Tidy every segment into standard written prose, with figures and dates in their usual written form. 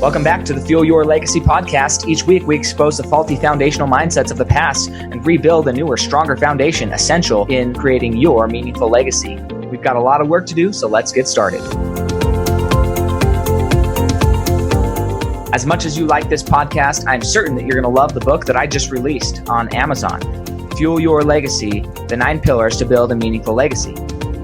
Welcome back to the Fuel Your Legacy podcast. Each week, we expose the faulty foundational mindsets of the past and rebuild a newer, stronger foundation essential in creating your meaningful legacy. We've got a lot of work to do, so let's get started. As much as you like this podcast, I'm certain that you're going to love the book that I just released on Amazon, Fuel Your Legacy, The 9 Pillars to Build a Meaningful Legacy.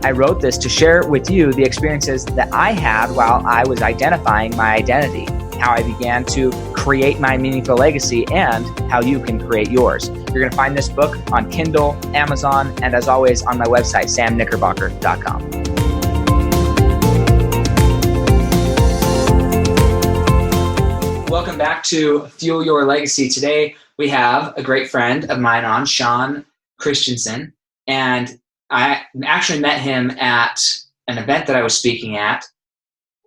I wrote this to share with you the experiences that I had while I was identifying my identity, how I began to create my meaningful legacy, and how you can create yours. You're going to find this book on Kindle, Amazon, and as always on my website, samknickerbocker.com. Welcome back to Fuel Your Legacy. Today, we have a great friend of mine on, Shaun Christensen, and I actually met him at an event that I was speaking at.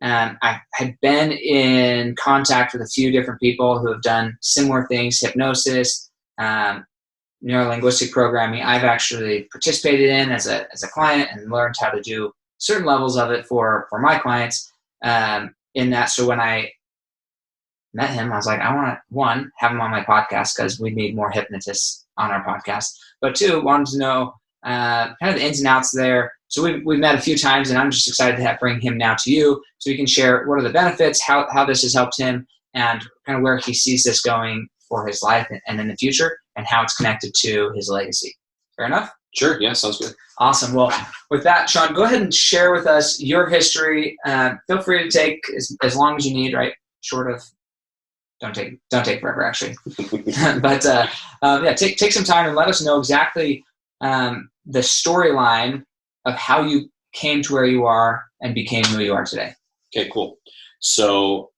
I had been in contact with a few different people who have done similar things, hypnosis, neuro-linguistic programming. I've actually participated in as a client and learned how to do certain levels of it for my clients in that. So when I met him, I was like, I want to, one, have him on my podcast because we need more hypnotists on our podcast. But two, wanted to know kind of the ins and outs there. So we've met a few times, and I'm just excited to bring him now to you so he can share what are the benefits, how this has helped him, and kind of where he sees this going for his life and in the future, and how it's connected to his legacy. Fair enough? Sure. Yeah, sounds good. Awesome. Well, with that, Shaun, go ahead and share with us your history. Feel free to take as long as you need, right? Short of, don't take forever, actually. But yeah, take some time and let us know exactly the storyline of how you came to where you are and became who you are today. Okay, cool. So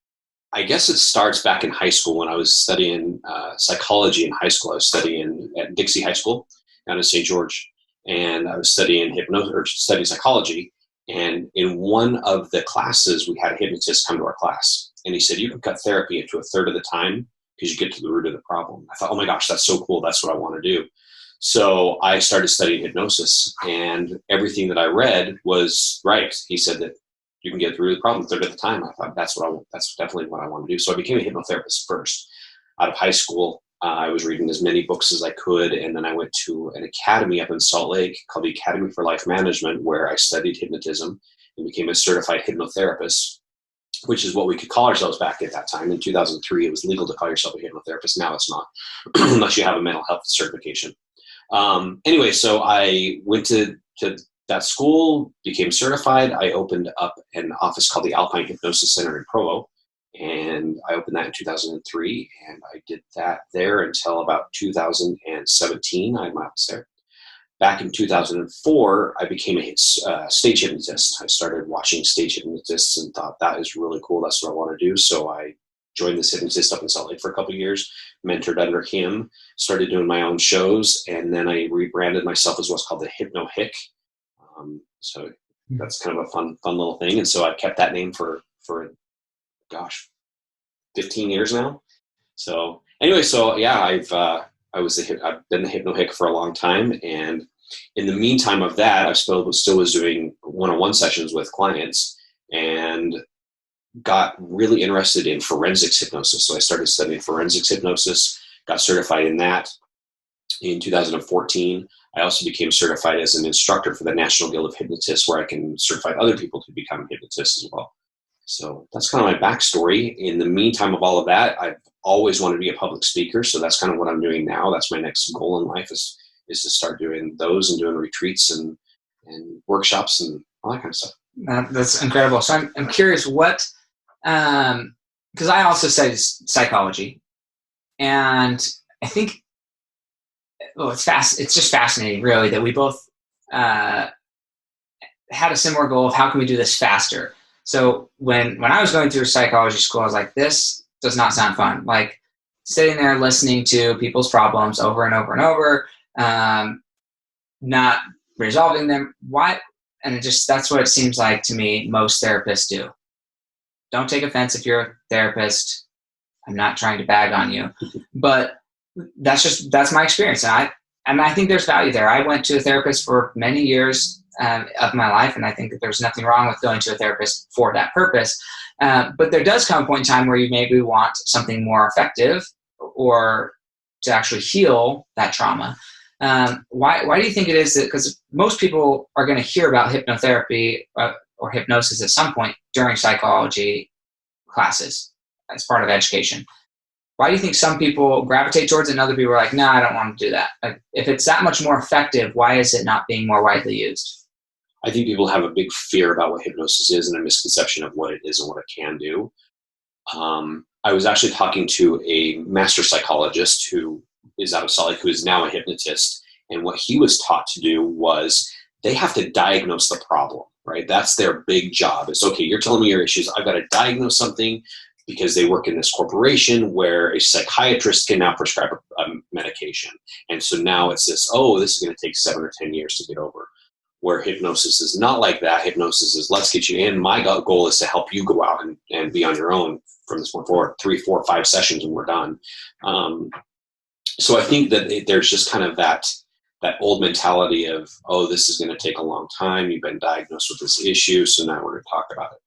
I guess it starts back in high school when I was studying psychology in high school. I was studying at Dixie High School down in St. George, and I was studying studying psychology. And in one of the classes, we had a hypnotist come to our class, and he said, "You can cut therapy into a third of the time because you get to the root of the problem." I thought, "Oh my gosh, that's so cool. That's what I want to do." So I started studying hypnosis, and everything that I read was right. He said that you can get through the problem a third of the time. I thought that's definitely what I want to do. So I became a hypnotherapist first. Out of high school, I was reading as many books as I could, and then I went to an academy up in Salt Lake called the Academy for Life Management, where I studied hypnotism and became a certified hypnotherapist, which is what we could call ourselves back at that time. In 2003, it was legal to call yourself a hypnotherapist. Now it's not, unless you have a mental health certification. Anyway, so I went to that school, became certified. I opened up an office called the Alpine Hypnosis Center in Provo, and I opened that in 2003, and I did that there until about 2017. I had my office there. Back in 2004, I became a stage hypnotist. I started watching stage hypnotists and thought that is really cool. That's what I want to do. So I joined this hypnotist up in Salt Lake for a couple of years, mentored under him, started doing my own shows, and then I rebranded myself as what's called the Hypno Hick. So that's kind of a fun little thing. And so I've kept that name for 15 years now. So anyway, so yeah, I've been the Hypno Hick for a long time. And in the meantime of that, I still was doing one-on-one sessions with clients and got really interested in forensics hypnosis. So I started studying forensics hypnosis, got certified in that in 2014. I also became certified as an instructor for the National Guild of Hypnotists, where I can certify other people to become hypnotists as well. So that's kind of my backstory. In the meantime of all of that, I've always wanted to be a public speaker. So that's kind of what I'm doing now. That's my next goal in life is to start doing those and doing retreats and workshops and all that kind of stuff. That's incredible. So I'm curious what, because I also studied psychology, and I think, it's just fascinating, really, that we both had a similar goal of how can we do this faster. So when I was going through psychology school, I was like, this does not sound fun. Like sitting there listening to people's problems over and over and over, not resolving them. Why? And that's what it seems like to me most therapists do. Don't take offense if you're a therapist. I'm not trying to bag on you, but that's my experience. And and I think there's value there. I went to a therapist for many years of my life, and I think that there's nothing wrong with going to a therapist for that purpose. But there does come a point in time where you maybe want something more effective or to actually heal that trauma. Why do you think it is that, because most people are going to hear about hypnotherapy or hypnosis at some point during psychology classes as part of education. Why do you think some people gravitate towards it and other people are like, no, I don't want to do that? Like, if it's that much more effective, why is it not being more widely used? I think people have a big fear about what hypnosis is and a misconception of what it is and what it can do. I was actually talking to a master psychologist who is out of Salt Lake, who is now a hypnotist. And what he was taught to do was they have to diagnose the problem, right? That's their big job. It's, okay, you're telling me your issues. I've got to diagnose something, because they work in this corporation where a psychiatrist can now prescribe a medication. And so now it's this, this is going to take 7 or 10 years to get over. Where hypnosis is not like that. Hypnosis is, let's get you in. My goal is to help you go out and be on your own from this point forward, 3, 4, 5 sessions and we're done. So I think that there's just kind of that old mentality of, this is going to take a long time. You've been diagnosed with this issue, so now we're going to talk about it.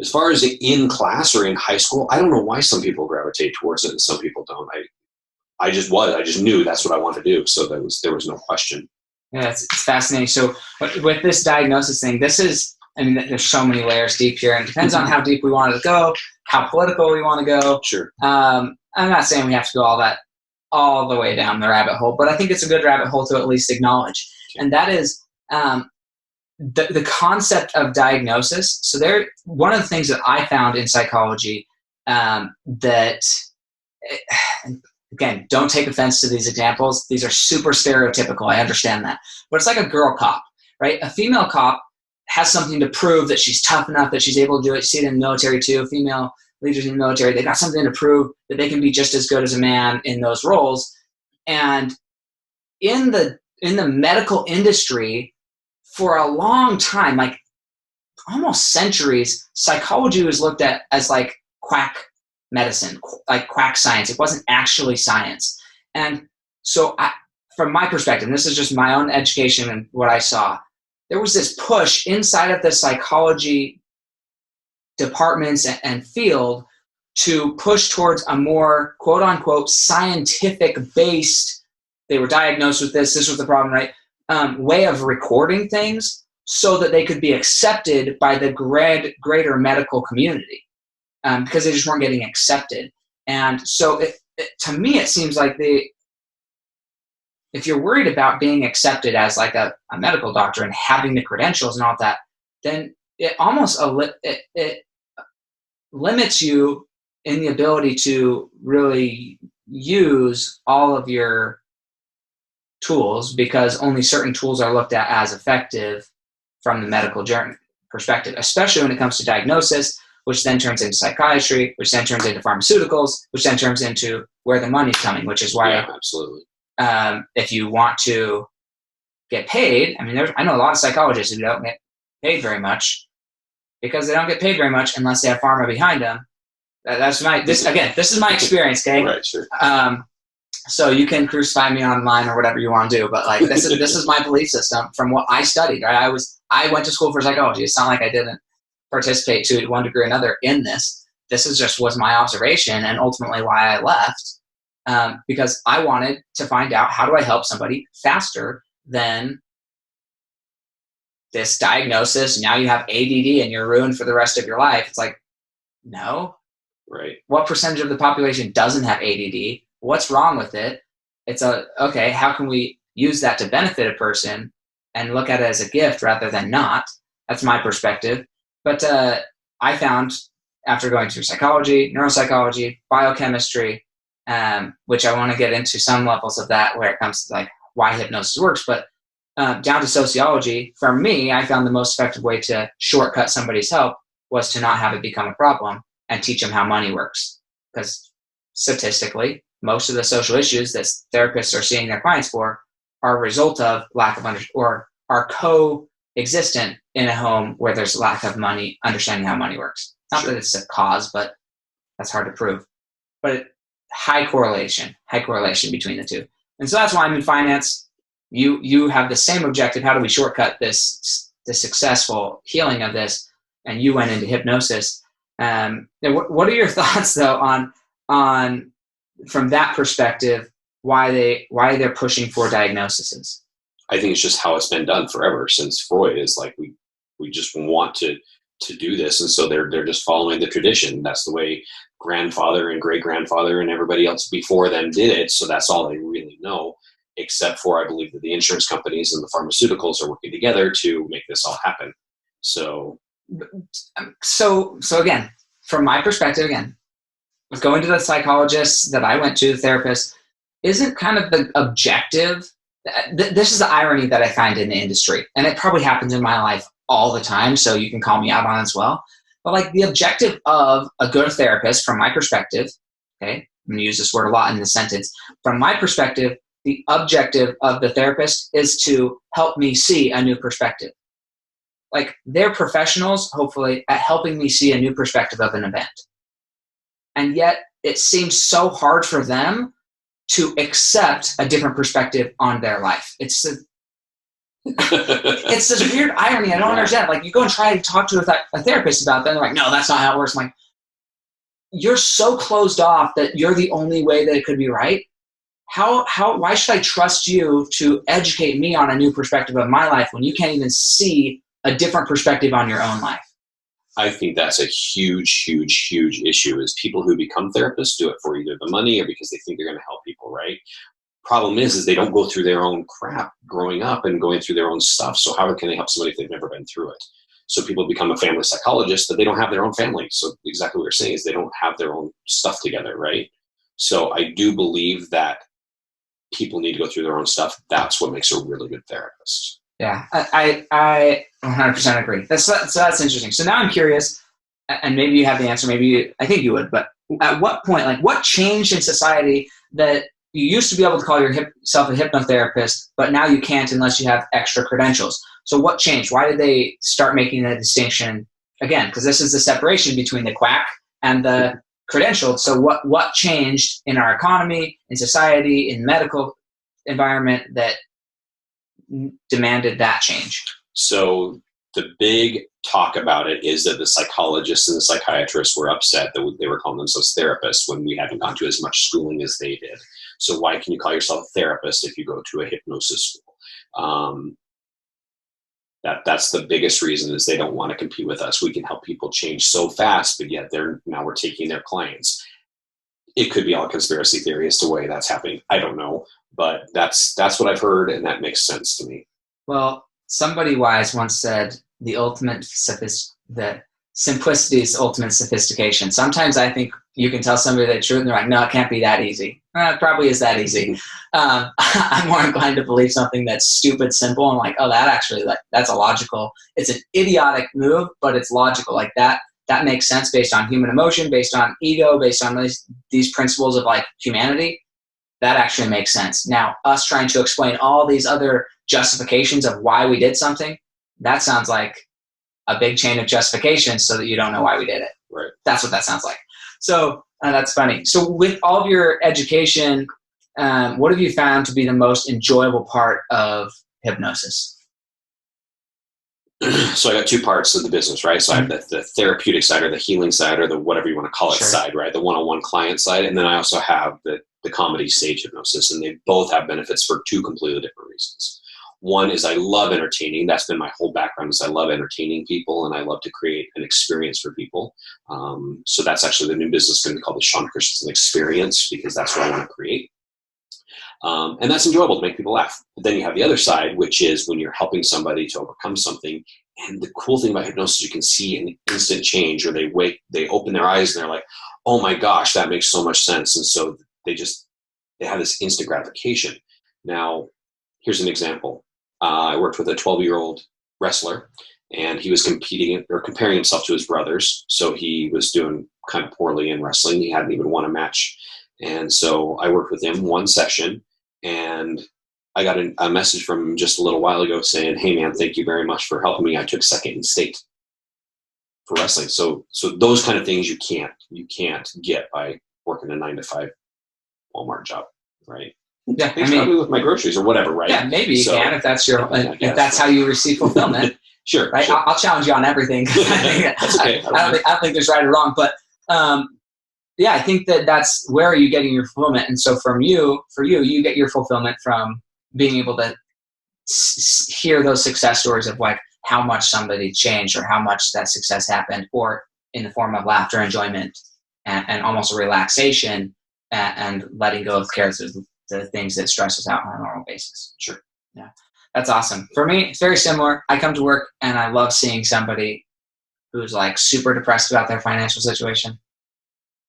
As far as in class or in high school, I don't know why some people gravitate towards it and some people don't. I just knew that's what I wanted to do. So there was no question. Yeah, it's fascinating. So with this diagnosis thing, there's so many layers deep here, and it depends on how deep we want to go, how political we want to go. Sure. I'm not saying we have to go all the way down the rabbit hole, but I think it's a good rabbit hole to at least acknowledge. And that is, the concept of diagnosis. So one of the things that I found in psychology that, again, don't take offense to these examples. These are super stereotypical. I understand that. But it's like a girl cop, right? A female cop has something to prove that she's tough enough, that she's able to do it. You see it in the military too. Female leaders in the military, they got something to prove that they can be just as good as a man in those roles. And in the medical industry, for a long time, like almost centuries, psychology was looked at as like quack medicine, like quack science. It wasn't actually science. And so from my perspective, and this is just my own education and what I saw, there was this push inside of the psychology departments and field to push towards a more quote unquote scientific based, they were diagnosed with this was the problem, right? Way of recording things so that they could be accepted by the greater medical community, because they just weren't getting accepted. And so to me, it seems like if you're worried about being accepted as like a medical doctor and having the credentials and all that, then it almost it limits you in the ability to really use all of your tools, because only certain tools are looked at as effective from the medical journey perspective, especially when it comes to diagnosis, which then turns into psychiatry, which then turns into pharmaceuticals, which then turns into where the money's coming, which is why, absolutely. If you want to get paid, I know a lot of psychologists who don't get paid very much because they don't get paid very much unless they have pharma behind them. This is my experience, okay? Right, sure. So you can crucify me online or whatever you want to do, but like this is my belief system from what I studied. Right, I went to school for psychology. It's not like I didn't participate to one degree or another in this. This was my observation, and ultimately why I left, because I wanted to find out, how do I help somebody faster than this diagnosis? Now you have ADD and you're ruined for the rest of your life. It's like, no. Right. What percentage of the population doesn't have ADD? What's wrong with it? It's okay, how can we use that to benefit a person and look at it as a gift rather than not? That's my perspective. But I found, after going through psychology, neuropsychology, biochemistry, which I want to get into some levels of that where it comes to like why hypnosis works, but down to sociology, for me, I found the most effective way to shortcut somebody's help was to not have it become a problem and teach them how money works. Because statistically, most of the social issues that therapists are seeing their clients for are a result of lack of or are co-existent in a home where there's lack of money, understanding how money works. Not that it's a cause, but that's hard to prove. But high correlation between the two. And so that's why I'm in finance. You have the same objective. How do we shortcut this, the successful healing of this? And you went into hypnosis. What are your thoughts though on from that perspective, why they're pushing for diagnoses? I think it's just how it's been done forever since Freud. Is like we just want to do this, and so they're just following the tradition. That's the way grandfather and great grandfather and everybody else before them did it. So that's all they really know. Except for, I believe that the insurance companies and the pharmaceuticals are working together to make this all happen. So again, from my perspective, again, with going to the psychologists that I went to, the therapist, isn't kind of the objective. This is the irony that I find in the industry, and it probably happens in my life all the time, so you can call me out on it as well. But like the objective of a good therapist, from my perspective, okay, I'm going to use this word a lot in the sentence. From my perspective, the objective of the therapist is to help me see a new perspective. Like they're professionals, hopefully, at helping me see a new perspective of an event. And yet it seems so hard for them to accept a different perspective on their life. It's this weird irony. I don't understand. Like you go and try to talk to a therapist about that, and they're like, no, that's not how it works. I'm like, you're so closed off that you're the only way that it could be right. Why should I trust you to educate me on a new perspective of my life when you can't even see a different perspective on your own life? I think that's a huge, huge, huge issue is people who become therapists do it for either the money or because they think they're going to help people, right? Problem is they don't go through their own crap growing up and going through their own stuff. So how can they help somebody if they've never been through it? So people become a family psychologist, but they don't have their own family. So exactly what you're saying is they don't have their own stuff together, right? So I do believe that people need to go through their own stuff. That's what makes a really good therapist. Yeah, I 100% agree. So that's interesting. So now I'm curious, and maybe you have the answer, I think you would, but at what point, like what changed in society that you used to be able to call yourself a hypnotherapist, but now you can't unless you have extra credentials? So what changed? Why did they start making the distinction again? Because this is the separation between the quack and the credentialed. So what changed in our economy, in society, in medical environment that demanded that change? So the big talk about it is that the psychologists and the psychiatrists were upset that they were calling themselves therapists when we hadn't gone to as much schooling as they did. So why can you call yourself a therapist if you go to a hypnosis school? That's the biggest reason is they don't want to compete with us. We can help people change so fast, but yet now we're taking their clients. It could be all conspiracy theory as to why that's happening. I don't know, but that's what I've heard, and that makes sense to me. Well, somebody wise once said, that simplicity is ultimate sophistication. Sometimes I think you can tell somebody the truth and they're like, no, it can't be that easy. It probably is that easy. I'm more inclined to believe something that's stupid, simple, and like, oh, that's a logical, it's an idiotic move, but it's logical. Like that makes sense based on human emotion, based on ego, based on these principles of like humanity. That actually makes sense. Now, us trying to explain all these other justifications of why we did something, that sounds like a big chain of justifications so that you don't know why we did it. Right. That's what that sounds like. So that's funny. So with all of your education, what have you found to be the most enjoyable part of hypnosis? So I got two parts of the business, right? So I have the therapeutic side or the healing side or the whatever you want to call it side, right? The one-on-one client side. And then I also have the comedy stage hypnosis, and they both have benefits for two completely different reasons. One is I love entertaining. That's been my whole background is I love entertaining people and I love to create an experience for people. So that's actually the new business going to be called the Shaun Christensen Experience because that's what I want to create. And that's enjoyable to make people laugh. But then you have the other side, which is when you're helping somebody to overcome something. And the cool thing about hypnosis, you can see an instant change, or they open their eyes and they're like, oh my gosh, that makes so much sense. And so they have this instant gratification. Now, here's an example. I worked with a 12-year-old wrestler, and he was competing or comparing himself to his brothers. So he was doing kind of poorly in wrestling. He hadn't even won a match. And so I worked with him one session, and I got a message from him just a little while ago saying, hey man, thank you very much for helping me. I took second in state for wrestling. So those kind of things you can't get by working a 9-to-5 Walmart job, right? Yeah, Please help me with my groceries or whatever, right? Yeah, maybe you can if that's if that's how you receive fulfillment. Sure. Right. Sure. I'll challenge you on everything. That's okay. I don't think there's right or wrong, but yeah, I think that's where are you getting your fulfillment, and so for you, you get your fulfillment from being able to hear those success stories of like how much somebody changed or how much that success happened, or in the form of laughter, enjoyment, and almost a relaxation, and letting go of cares of the things that stress us out on a normal basis. Sure. Yeah. That's awesome. For me, it's very similar. I come to work and I love seeing somebody who's like super depressed about their financial situation,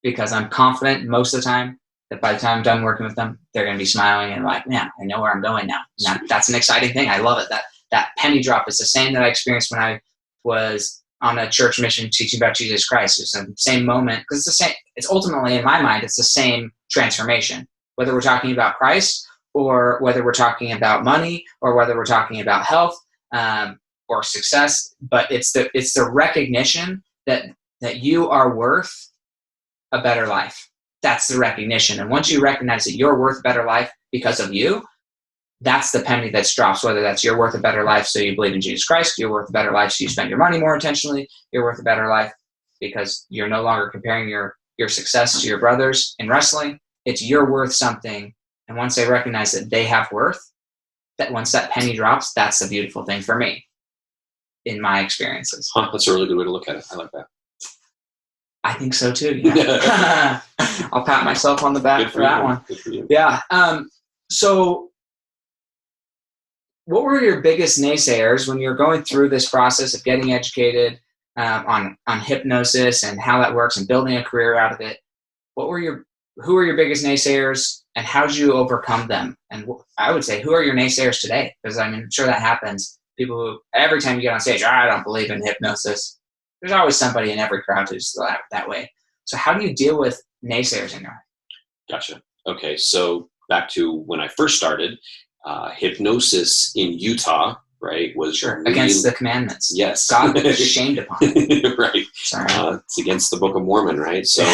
because I'm confident most of the time that by the time I'm done working with them, they're going to be smiling and like, man, I know where I'm going now. That's an exciting thing. I love it. That penny drop is the same that I experienced when I was on a church mission teaching about Jesus Christ. It's the same moment, because it's the same. It's ultimately, in my mind, it's the same transformation, whether we're talking about Christ or whether we're talking about money or whether we're talking about health or success. But it's the recognition that you are worth a better life. That's the recognition. And once you recognize that you're worth a better life because of you, that's the penny that drops, whether that's you're worth a better life so you believe in Jesus Christ, you're worth a better life so you spend your money more intentionally, you're worth a better life because you're no longer comparing your success to your brothers in wrestling. It's you're worth something. And once they recognize that they have worth, that once that penny drops, that's the beautiful thing for me in my experiences. That's a really good way to look at it. I like that. I think so too. Yeah. I'll pat myself on the back for that one. Good for you. Yeah. So what were your biggest naysayers when you're going through this process of getting educated on hypnosis and how that works and building a career out of it? Who were your biggest naysayers and how did you overcome them? And I would say, who are your naysayers today? Because I'm sure that happens. People who, every time you get on stage, I don't believe in hypnosis. There's always somebody in every crowd who's that way. So how do you deal with naysayers in your life? Gotcha. Okay. So back to when I first started, hypnosis in Utah, right, was really, against the commandments. Yes. God was shamed upon it. Right. Sorry. It's against the Book of Mormon, right? So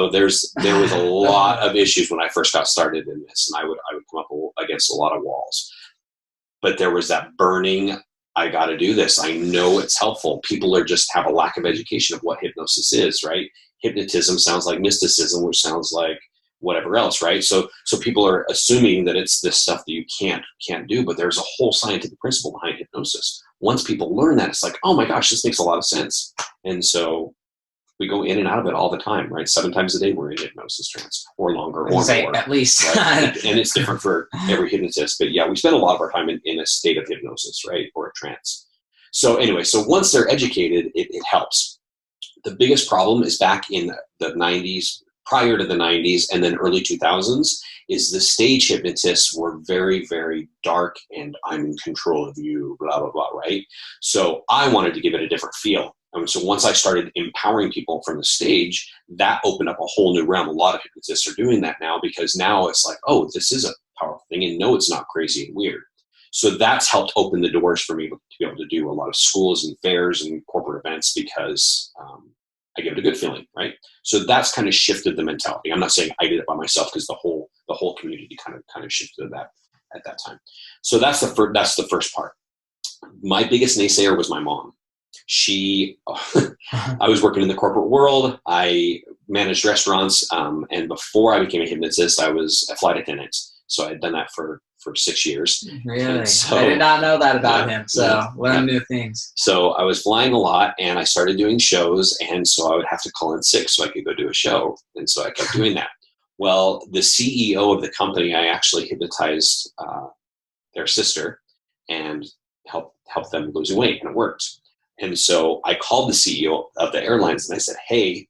there was a lot of issues when I first got started in this, and I would come up against a lot of walls. But there was that burning, I got to do this. I know it's helpful. People just have a lack of education of what hypnosis is, right? Hypnotism sounds like mysticism, which sounds like whatever else, right? So people are assuming that it's this stuff that you can't do, but there's a whole scientific principle behind hypnosis. Once people learn that, it's like, oh my gosh, this makes a lot of sense. And so we go in and out of it all the time, right? 7 times a day we're in hypnosis trance, or longer, or more. At least. Right? And it's different for every hypnotist. But yeah, we spend a lot of our time in a state of hypnosis, right? Or a trance. So anyway, once they're educated, it helps. The biggest problem is back in the 90s, prior to the 90s, and then early 2000s, is the stage hypnotists were very, very dark and I'm in control of you, blah, blah, blah, right? So I wanted to give it a different feel. So once I started empowering people from the stage, that opened up a whole new realm. A lot of hypnotists are doing that now, because now it's like, oh, this is a powerful thing, and no, it's not crazy and weird. So that's helped open the doors for me to be able to do a lot of schools and fairs and corporate events, because I give it a good feeling, right? So that's kind of shifted the mentality. I'm not saying I did it by myself, because the whole community kind of shifted that at that time. So that's the first part. My biggest naysayer was my mom. I was working in the corporate world. I managed restaurants, and before I became a hypnotist, I was a flight attendant. So I had done that for 6 years. Really? I did not know that about him. So learn new things. So I was flying a lot, and I started doing shows, and so I would have to call in sick so I could go do a show. And so I kept doing that. Well, the CEO of the company, I actually hypnotized their sister and helped them lose weight, and it worked. And so I called the CEO of the airlines and I said, hey,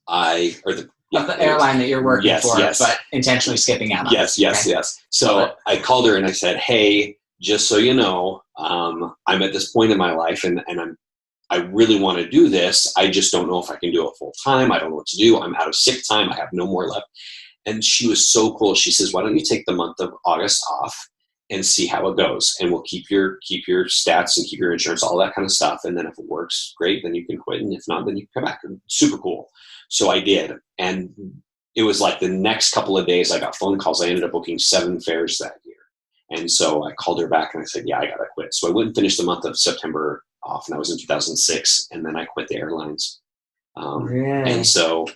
the airline that you're working for, yes. But intentionally skipping out on. Yes. So I called her and I said, hey, just so you know, I'm at this point in my life and I really want to do this. I just don't know if I can do it full time. I don't know what to do. I'm out of sick time. I have no more left. And she was so cool. She says, why don't you take the month of August off and see how it goes, and we'll keep your stats and keep your insurance, all that kind of stuff. And then if it works, great, then you can quit. And if not, then you can come back. Super cool. So I did. And it was like the next couple of days I got phone calls. I ended up booking 7 fairs that year. And so I called her back and I said, yeah, I got to quit. So I went and finished the month of September off, and that was in 2006. And then I quit the airlines. Really? And so,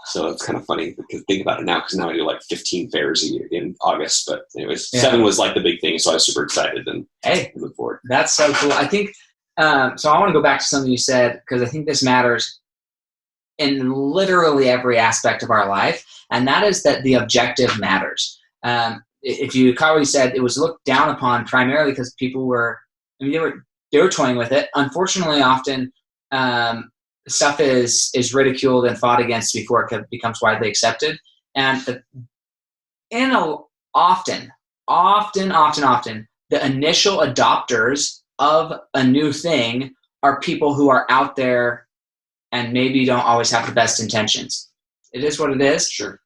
so it's kind of funny because think about it now, because now I do like 15 fairs a year in August. But anyways, 7 was like the big thing. So I was super excited and moved forward. That's so cool. I think, so I want to go back to something you said, because I think this matters in literally every aspect of our life. And that is that the objective matters. If you caught what you said, it was looked down upon primarily because people were, I mean, they were toying with it. Unfortunately, often stuff is ridiculed and fought against before it becomes widely accepted. And often, the initial adopters of a new thing are people who are out there and maybe don't always have the best intentions. It is what it is. Sure.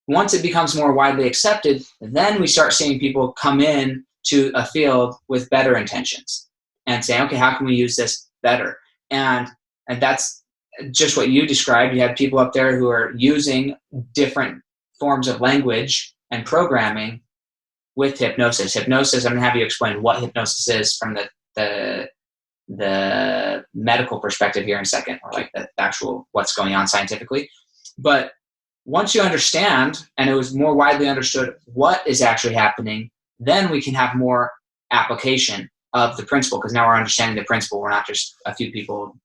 Once it becomes more widely accepted, then we start seeing people come in to a field with better intentions and say, okay, how can we use this better? And that's just what you described. You have people up there who are using different forms of language and programming with hypnosis. Hypnosis, I'm going to have you explain what hypnosis is from the medical perspective here in a second, or like the actual what's going on scientifically. But once you understand, and it was more widely understood what is actually happening, then we can have more application of the principle, because now we're understanding the principle. We're not just a few people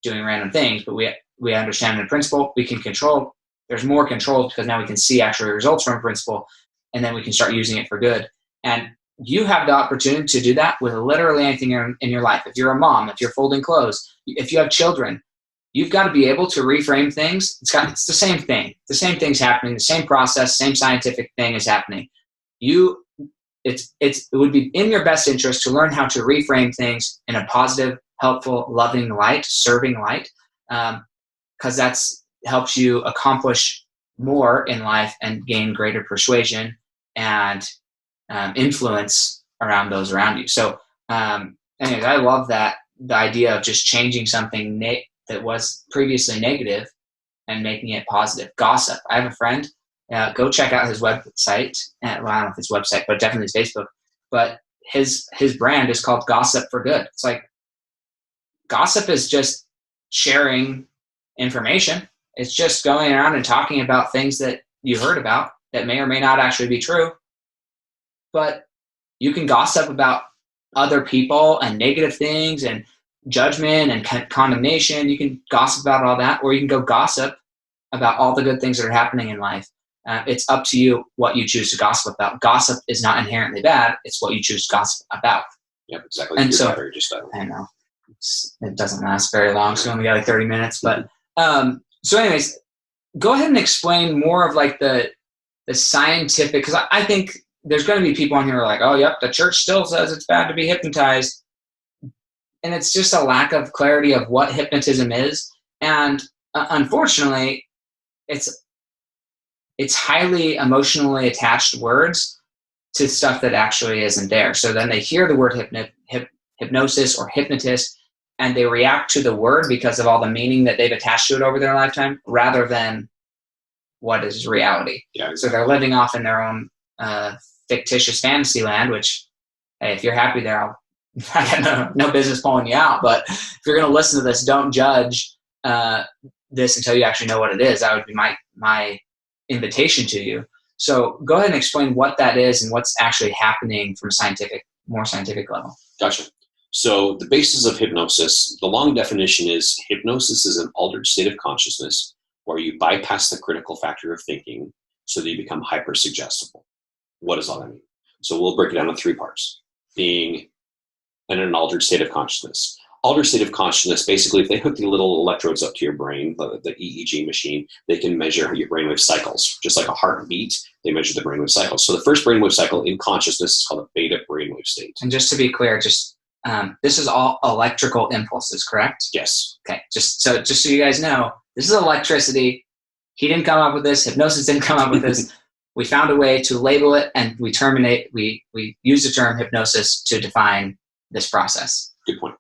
doing random things, but we understand the principle. We can control. There's more control because now we can see actual results from principle, and then we can start using it for good. And you have the opportunity to do that with literally anything in your life. If you're a mom, if you're folding clothes, if you have children, you've got to be able to reframe things. It's the same thing. The same thing's happening. The same process, same scientific thing is happening. It would be in your best interest to learn how to reframe things in a positive, helpful, loving light, serving light, because that's helps you accomplish more in life and gain greater persuasion and influence around those around you. So, anyways, I love that, the idea of just changing something that was previously negative and making it positive. Gossip. I have a friend. Go check out his website. Well, I don't know if it's website, but definitely his Facebook. But his brand is called Gossip for Good. It's like gossip is just sharing information. It's just going around and talking about things that you heard about that may or may not actually be true. But you can gossip about other people and negative things and judgment and condemnation. You can gossip about all that, or you can go gossip about all the good things that are happening in life. It's up to you what you choose to gossip about. Gossip is not inherently bad. It's what you choose to gossip about. Yeah, exactly. And so, I know it doesn't last very long, so we only got like 30 minutes. But so anyways, go ahead and explain more of like the scientific, because I think there's going to be people on here who are like, oh, yep, the church still says it's bad to be hypnotized. And it's just a lack of clarity of what hypnotism is. And unfortunately, it's highly emotionally attached words to stuff that actually isn't there. So then they hear the word hypnosis or hypnotist, and they react to the word because of all the meaning that they've attached to it over their lifetime, rather than what is reality. Yeah, exactly. So they're living off in their own fictitious fantasy land, which, hey, if you're happy there, I got no business pulling you out. But if you're going to listen to this, don't judge this until you actually know what it is. That would be my invitation to you. So go ahead and explain what that is and what's actually happening from more scientific level. Gotcha. So the basis of hypnosis, the long definition is hypnosis is an altered state of consciousness where you bypass the critical factor of thinking so that you become hyper-suggestible. What does all that mean? So we'll break it down in 3 parts. Being in an altered state of consciousness. Altered state of consciousness, basically, if they hook the little electrodes up to your brain, the EEG machine, they can measure your brainwave cycles. Just like a heartbeat, they measure the brainwave cycles. So the first brainwave cycle in consciousness is called a beta brainwave state. And just to be clear, this is all electrical impulses, correct? Yes. Okay. Just so you guys know, this is electricity. He didn't come up with this. Hypnosis didn't come up with this. We found a way to label it, and we use the term hypnosis to define this process. Good point.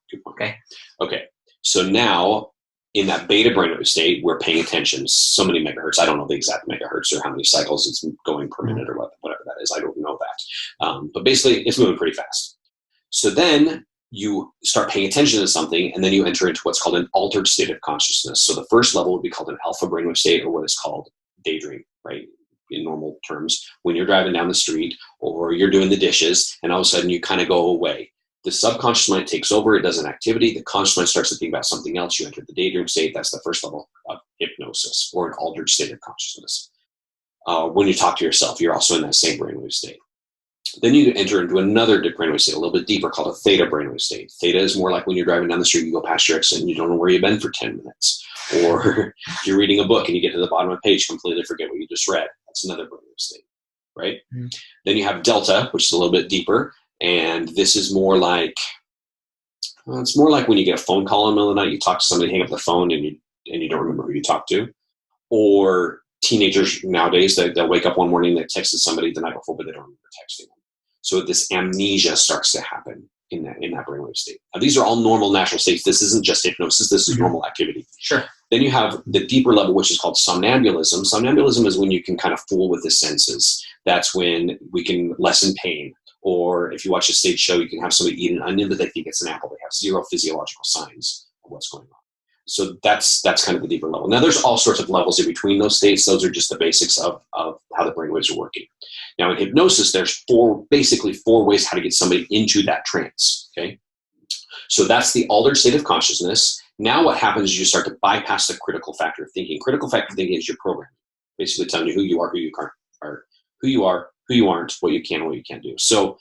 Okay. So now in that beta brainwave state, we're paying attention so many megahertz. I don't know the exact megahertz or how many cycles it's going per minute or whatever that is. I don't know that. But basically, it's moving pretty fast. So then you start paying attention to something, and then you enter into what's called an altered state of consciousness. So the first level would be called an alpha brainwave state, or what is called daydream, right? In normal terms, when you're driving down the street or you're doing the dishes, and all of a sudden you kind of go away. The subconscious mind takes over, it does an activity, the conscious mind starts to think about something else, you enter the daydream state. That's the first level of hypnosis, or an altered state of consciousness. When you talk to yourself, you're also in that same brainwave state. Then you enter into another brainwave state, a little bit deeper, called a theta brainwave state. Theta is more like when you're driving down the street, you go past your exit and you don't know where you've been for 10 minutes. Or you're reading a book and you get to the bottom of the page, completely forget what you just read. That's another brainwave state, right? Mm-hmm. Then you have delta, which is a little bit deeper. And this is more like, it's more like when you get a phone call in the middle of the night, you talk to somebody, hang up the phone, and you don't remember who you talked to. Or teenagers nowadays, they'll wake up one morning, they texted somebody the night before, but they don't remember texting them. So this amnesia starts to happen in that brainwave state. Now, these are all normal, natural states. This isn't just hypnosis. This is normal activity. Sure. Then you have the deeper level, which is called somnambulism. Somnambulism is when you can kind of fool with the senses. That's when we can lessen pain. Or if you watch a stage show, you can have somebody eat an onion, but they think it's an apple. They have zero physiological signs of what's going on. So that's kind of the deeper level. Now, there's all sorts of levels in between those states. Those are just the basics of how the brainwaves are working. Now, in hypnosis, there's basically four ways how to get somebody into that trance, okay? So that's the altered state of consciousness. Now what happens is you start to bypass the critical factor of thinking. Critical factor thinking is your program, basically telling you who you are, who you aren't, or who you are, who you aren't, what you can and what you can't do. So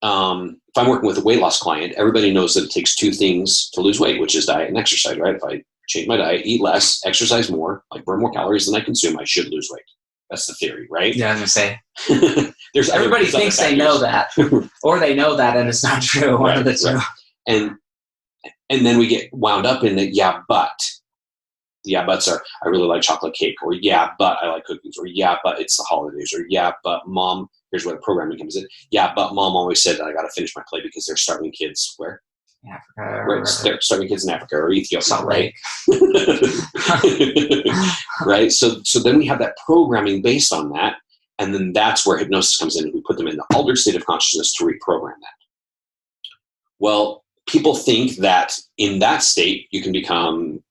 if I'm working with a weight loss client, everybody knows that it takes two things to lose weight, which is diet and exercise, right? If I change my diet, eat less, exercise more, like burn more calories than I consume, I should lose weight. That's the theory, right? Yeah, I was going to say. Everybody thinks they know that, or they know that, and it's not true. One of the two. Right. And then we get wound up in the yeah, but. The yeah, buts are, I really like chocolate cake, or yeah, but I like cookies, or yeah, but it's the holidays, or yeah, but mom, here's where the programming comes in. Yeah, but mom always said that I got to finish my play because they're starving kids where? Africa. Right, they're starving kids in Africa or Ethiopia, Salt right? Lake. Right. So then we have that programming based on that, and then that's where hypnosis comes in, and we put them in the altered state of consciousness to reprogram that. Well, people think that in that state you can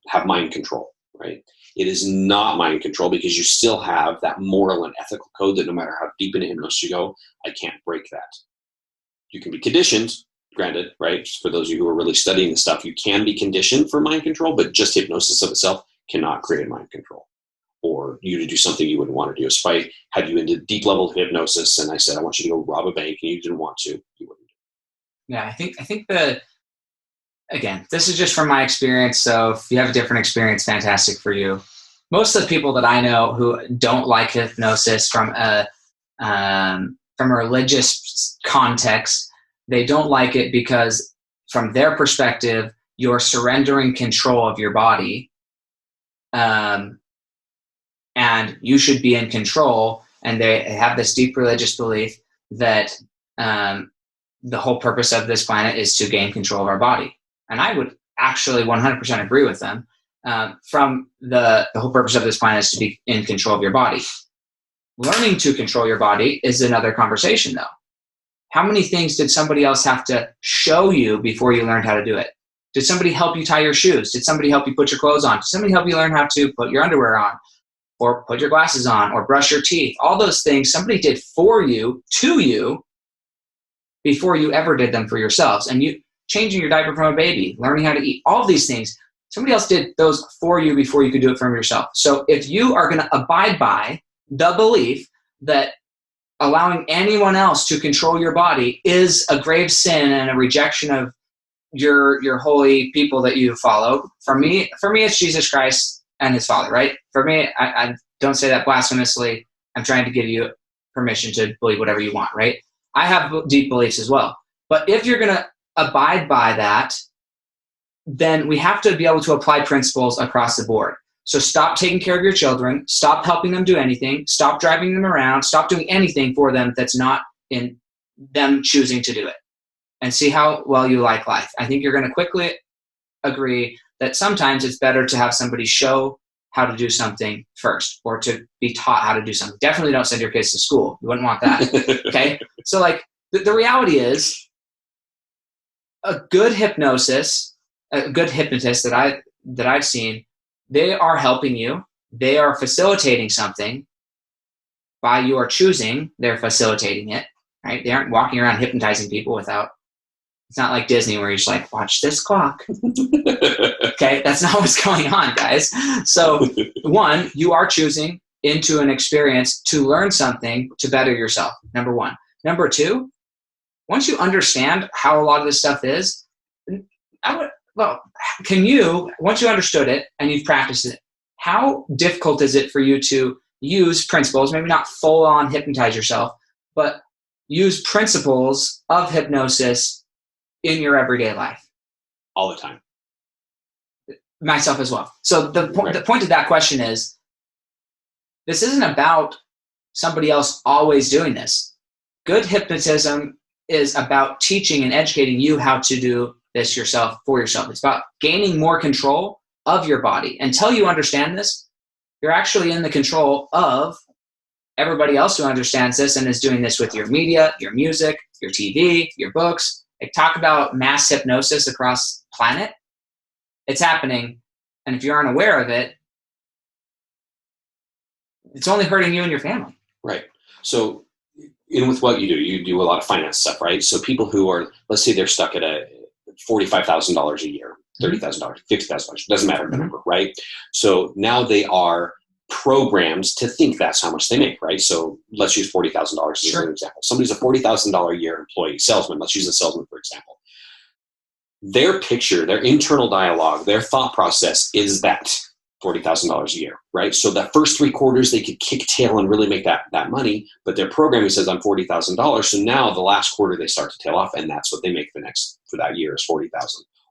have mind control, right? It is not mind control, because you still have that moral and ethical code that no matter how deep into hypnosis you go, I can't break that. You can be conditioned, granted, right? For those of you who are really studying this stuff, you can be conditioned for mind control, but just hypnosis of itself cannot create mind control or you to do something you wouldn't want to do. So if I had you into deep level hypnosis and I said, I want you to go rob a bank, and you didn't want to, you wouldn't. Yeah, I think again, this is just from my experience. So if you have a different experience, fantastic for you. Most of the people that I know who don't like hypnosis from a religious context, they don't like it because from their perspective, you're surrendering control of your body, and you should be in control. And they have this deep religious belief that the whole purpose of this planet is to gain control of our body. And I would actually 100% agree with them. From the whole purpose of this planet is to be in control of your body. Learning to control your body is another conversation, though. How many things did somebody else have to show you before you learned how to do it? Did somebody help you tie your shoes? Did somebody help you put your clothes on? Did somebody help you learn how to put your underwear on, or put your glasses on, or brush your teeth? All those things somebody did for you, to you, before you ever did them for yourselves. And you changing your diaper from a baby, learning how to eat, all these things, somebody else did those for you before you could do it for yourself. So if you are going to abide by the belief that allowing anyone else to control your body is a grave sin and a rejection of your holy people that you follow, for me it's Jesus Christ and his Father, right? For me, I don't say that blasphemously. I'm trying to give you permission to believe whatever you want, right? I have deep beliefs as well. But if you're going to abide by that, then we have to be able to apply principles across the board. So stop taking care of your children, stop helping them do anything, stop driving them around, stop doing anything for them that's not in them choosing to do it, and see how well you like life. I think you're going to quickly agree that sometimes it's better to have somebody show how to do something first, or to be taught how to do something. Definitely don't send your kids to school. You wouldn't want that. Okay. So like the reality is, a good hypnotist that I've seen, they are helping you. They are facilitating something by your choosing. They're facilitating it, right? They aren't walking around hypnotizing people without. It's not like Disney where you're just like, watch this clock. Okay, that's not what's going on, guys. So one, you are choosing into an experience to learn something to better yourself, number one. Number two, once you understand how a lot of this stuff is, once you understood it and you've practiced it, how difficult is it for you to use principles, maybe not full on hypnotize yourself, but use principles of hypnosis in your everyday life? All the time. Myself as well. So the point of that question is, this isn't about somebody else always doing this. Good hypnotism is about teaching and educating you how to do this yourself for yourself. It's about gaining more control of your body. Until you understand this, you're actually in the control of everybody else who understands this and is doing this with your media, your music, your TV, your books. Like, talk about mass hypnosis across the planet. It's happening. And if you aren't aware of it, it's only hurting you and your family. Right. So with what you do a lot of finance stuff, right? So people who are, let's say they're stuck at a $45,000 a year, $30,000, $50,000, doesn't matter the number, right? So now they are programmed to think that's how much they make, right? So let's use $40,000 as an example. Somebody's a $40,000 a year employee, salesman. Let's use a salesman, for example. Their picture, their internal dialogue, their thought process is that $40,000 a year, right? So the first 3 quarters, they could kick tail and really make that money, but their programming says I'm $40,000. So now the last quarter they start to tail off, and that's what they make for that year is $40,000.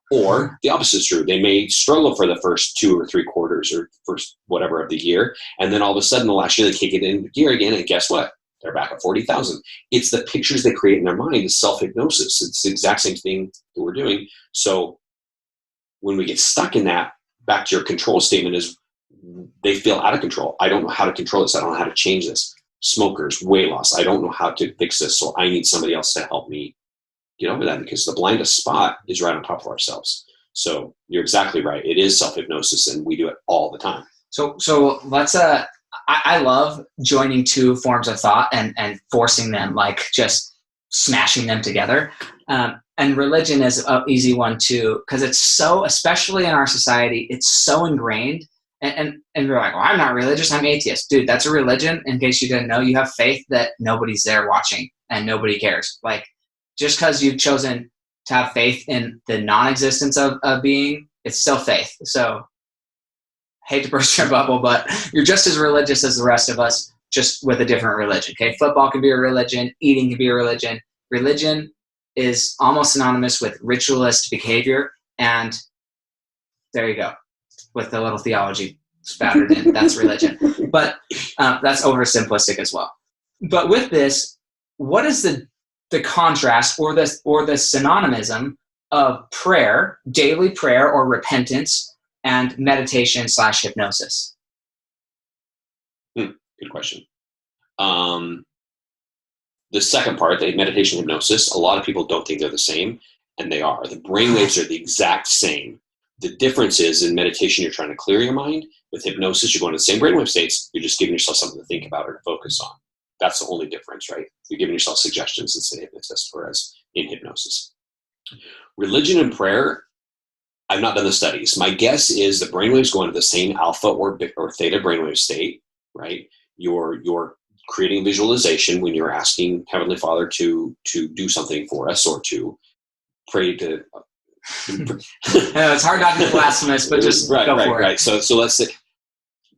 Or the opposite is true. They may struggle for the first 2 or 3 quarters or first whatever of the year, and then all of a sudden the last year they kick it into gear again, and guess what? They're back at 40,000. It's the pictures they create in their mind. It's self-hypnosis. It's the exact same thing that we're doing. So when we get stuck in that, back to your control statement is they feel out of control. I don't know how to control this. I don't know how to change this. Smokers, weight loss. I don't know how to fix this. So I need somebody else to help me get over that, because the blindest spot is right on top of ourselves. So you're exactly right. It is self-hypnosis, and we do it all the time. So let's, I love joining 2 forms of thought and forcing them, like just smashing them together. And religion is an easy one too, because it's so, especially in our society, it's so ingrained. And we're like, well, I'm not religious, I'm atheist. Dude, that's a religion. In case you didn't know, you have faith that nobody's there watching and nobody cares. Like, just because you've chosen to have faith in the non-existence of being, it's still faith. So, hate to burst your bubble, but you're just as religious as the rest of us, just with a different religion. Okay, football can be a religion, eating can be a religion. Religion is almost synonymous with ritualist behavior, and there you go, with the little theology spattered in. That's religion, but that's oversimplistic as well. But with this, what is the contrast or the synonymism of prayer, daily prayer or repentance, and meditation / hypnosis? Good question. The second part, the meditation hypnosis, a lot of people don't think they're the same, and they are. The brainwaves are the exact same. The difference is, in meditation, you're trying to clear your mind. With hypnosis, you're going to the same brainwave states. You're just giving yourself something to think about or to focus on. That's the only difference, right? You're giving yourself suggestions instead of hypnotist, whereas in hypnosis. Religion and prayer, I've not done the studies. My guess is the brainwaves go into the same alpha or theta brainwave state, right? You're creating visualization when you're asking Heavenly Father to do something for us, or to pray to. It's hard not to be blasphemous, but just go for it. Right. So let's say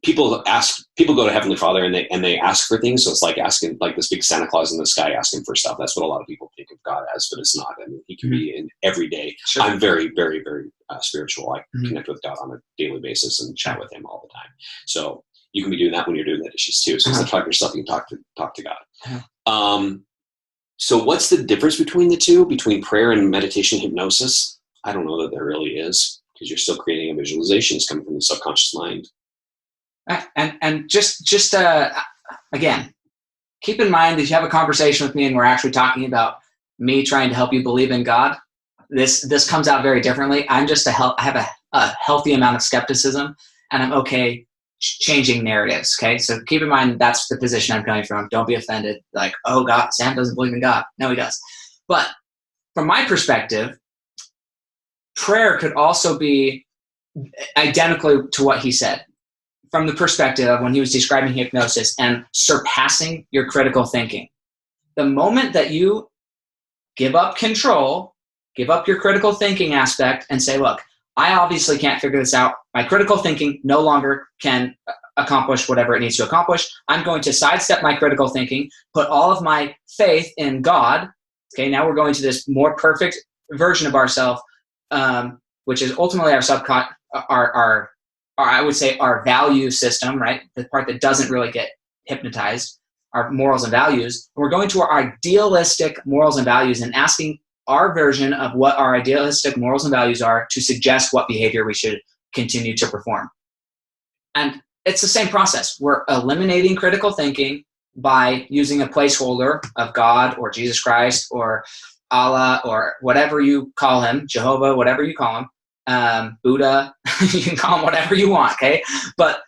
people go to Heavenly Father and they ask for things. So it's like asking, like this big Santa Claus in the sky asking for stuff. That's what a lot of people think of God as, but it's not. I mean, He can be in every day. Sure. I'm very, very, very spiritual. I connect with God on a daily basis and chat with Him all the time. So you can be doing that when you're doing the dishes too. So instead of talking to yourself, you can talk to God. So what's the difference between the two, between prayer and meditation hypnosis? I don't know that there really is. because you're still creating a visualization. It's coming from the subconscious mind. And just again, keep in mind that if you have a conversation with me and we're actually talking about me trying to help you believe in God, this comes out very differently. I have a healthy amount of skepticism, and I'm okay changing narratives. Okay, so keep in mind that's the position I'm coming from. Don't be offended. Like, oh God, Sam doesn't believe in God. No, he does. But from my perspective, prayer could also be identical to what he said. From the perspective of when he was describing hypnosis and surpassing your critical thinking. The moment that you give up control, give up your critical thinking aspect and say, look, I obviously can't figure this out. My critical thinking no longer can accomplish whatever it needs to accomplish. I'm going to sidestep my critical thinking, put all of my faith in God. Okay, now we're going to this more perfect version of ourselves, which is ultimately our I would say our value system, right? The part that doesn't really get hypnotized, our morals and values. And we're going to our idealistic morals and values and asking our version of what our idealistic morals and values are to suggest what behavior we should continue to perform. And it's the same process. We're eliminating critical thinking by using a placeholder of God or Jesus Christ or Allah or whatever you call him, Jehovah, whatever you call him. Buddha, you can call them whatever you want, okay? But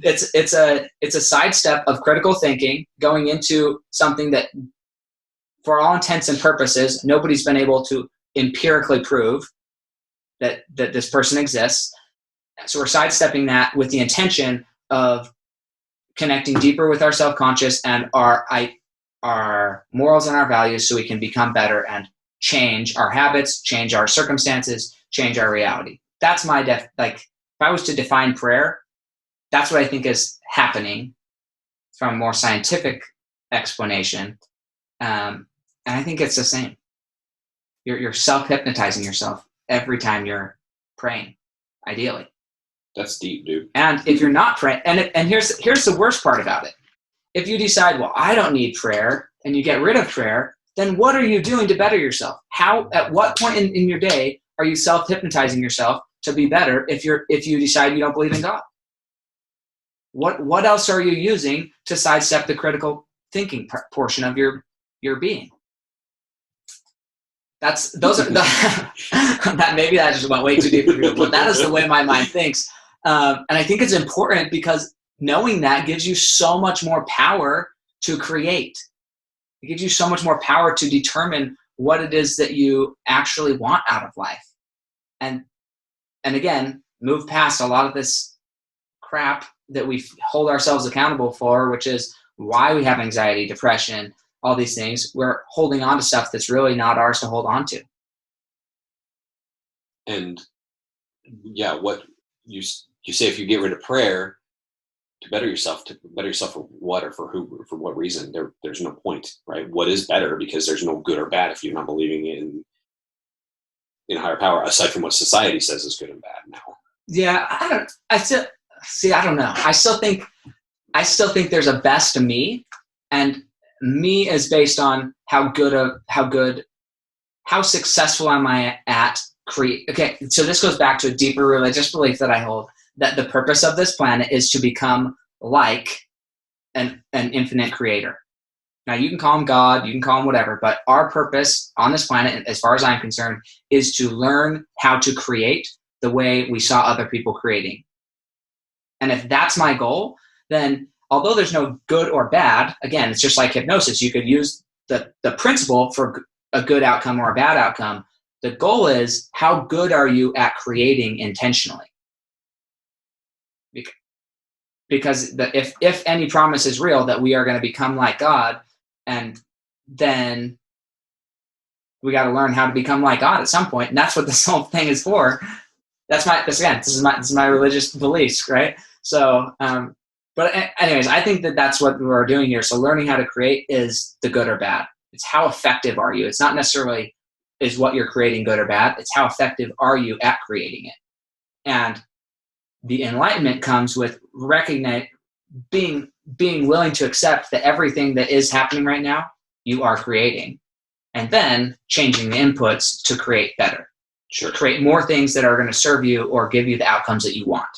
it's a sidestep of critical thinking going into something that, for all intents and purposes, nobody's been able to empirically prove that this person exists. So we're sidestepping that with the intention of connecting deeper with our self-conscious and our morals and our values so we can become better and change our habits, change our circumstances, change our reality. That's my if I was to define prayer, that's what I think is happening from a more scientific explanation. And I think it's the same. You're self-hypnotizing yourself every time you're praying, ideally. That's deep, dude. And if you're not praying, and here's the worst part about it. If you decide, well, I don't need prayer, and you get rid of prayer, then what are you doing to better yourself? At what point in your day are you self-hypnotizing yourself to be better if you decide you don't believe in God? What else are you using to sidestep the critical thinking portion of your being? That maybe that just went way too deep for you, but that is the way my mind thinks. And I think it's important because knowing that gives you so much more power to create. It gives you so much more power to determine what it is that you actually want out of life. And again, move past a lot of this crap that we hold ourselves accountable for, which is why we have anxiety, depression, all these things. We're holding on to stuff that's really not ours to hold on to. And yeah, what you say, if you get rid of prayer to better yourself for what, or for who, or for what reason, there's no point, right? What is better? Because there's no good or bad if you're not believing in higher power, aside from what society says is good and bad now. Yeah, I don't know. I still think there's a best of me, and me is based on how successful am I at create. Okay, so this goes back to a deeper religious belief that I hold, that the purpose of this planet is to become like an infinite creator. Now, you can call him God, you can call him whatever, but our purpose on this planet, as far as I'm concerned, is to learn how to create the way we saw other people creating. And if that's my goal, then although there's no good or bad, again, it's just like hypnosis. You could use the principle for a good outcome or a bad outcome. The goal is, how good are you at creating intentionally? Because if any promise is real that we are going to become like God, and then we got to learn how to become like God at some point, and that's what this whole thing is for. This is my religious beliefs, right? So, but anyways, I think that's what we're doing here. So learning how to create is the good or bad. It's how effective are you? It's not necessarily is what you're creating good or bad. It's how effective are you at creating it. And the enlightenment comes with being willing to accept that everything that is happening right now, you are creating, and then changing the inputs to create better. Sure. Create more things that are going to serve you or give you the outcomes that you want.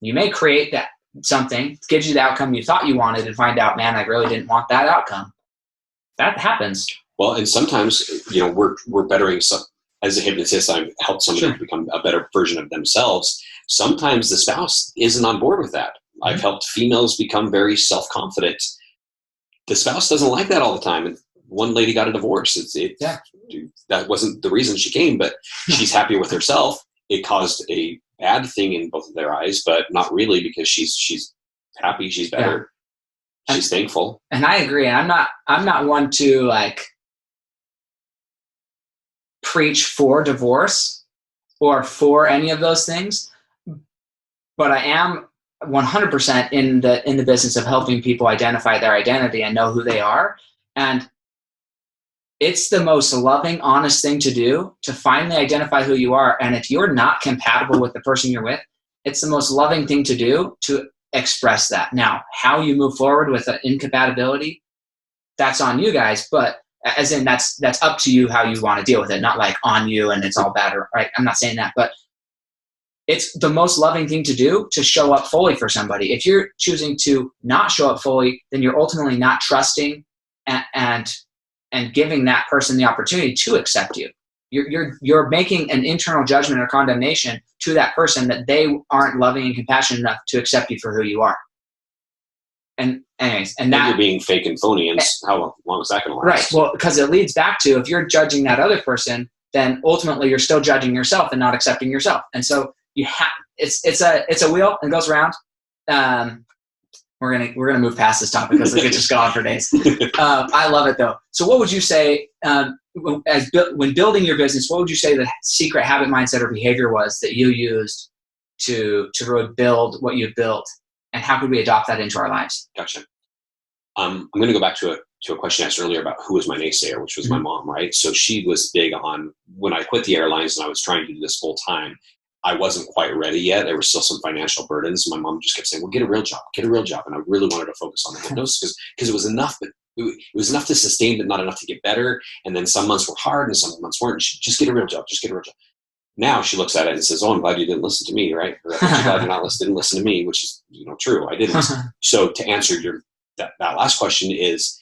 You may create that something, gives you the outcome you thought you wanted, and find out, man, I really didn't want that outcome. That happens. Well, and sometimes, we're bettering some. As a hypnotist, I've helped somebody become a better version of themselves. Sometimes the spouse isn't on board with that. I've helped females become very self-confident. The spouse doesn't like that all the time. And one lady got a divorce. That wasn't the reason she came, but she's happy with herself. It caused a bad thing in both of their eyes, but not really, because she's happy. She's better. Yeah. She's thankful. And I agree. I'm not one to preach for divorce or for any of those things, but I am 100% in the business of helping people identify their identity and know who they are. And it's the most loving, honest thing to do, to finally identify who you are. And if you're not compatible with the person you're with, it's the most loving thing to do to express that. Now, how you move forward with an incompatibility, that's on you guys, but as in that's up to you how you want to deal with it, not like on you and it's all bad, right? I'm not saying that, but it's the most loving thing to do to show up fully for somebody. If you're choosing to not show up fully, then you're ultimately not trusting and giving that person the opportunity to accept you. You're making an internal judgment or condemnation to that person that they aren't loving and compassionate enough to accept you for who you are. And anyways, and that you're being fake and phony, and how long is that going to last? Right. Well, because it leads back to, if you're judging that other person, then ultimately you're still judging yourself and not accepting yourself. And so you have it's a wheel and goes around. We're gonna move past this topic because it could just go on for days. I love it though. So what would you say when building your business? What would you say the secret habit, mindset, or behavior was that you used to really build what you've built? And how could we adopt that into our lives? Gotcha. I'm going to go back to a question asked earlier about who was my naysayer, which was my mom, right? So she was big on, when I quit the airlines and I was trying to do this full time, I wasn't quite ready yet. There were still some financial burdens. My mom just kept saying, well, get a real job. And I really wanted to focus on the hypnosis because it was enough, but it was enough to sustain, but not enough to get better. And then some months were hard and some months weren't. She just get a real job. Now she looks at it and says, oh, I'm glad you didn't listen to me, right? Or I'm glad didn't listen to me, which is true. I didn't. So to answer that last question is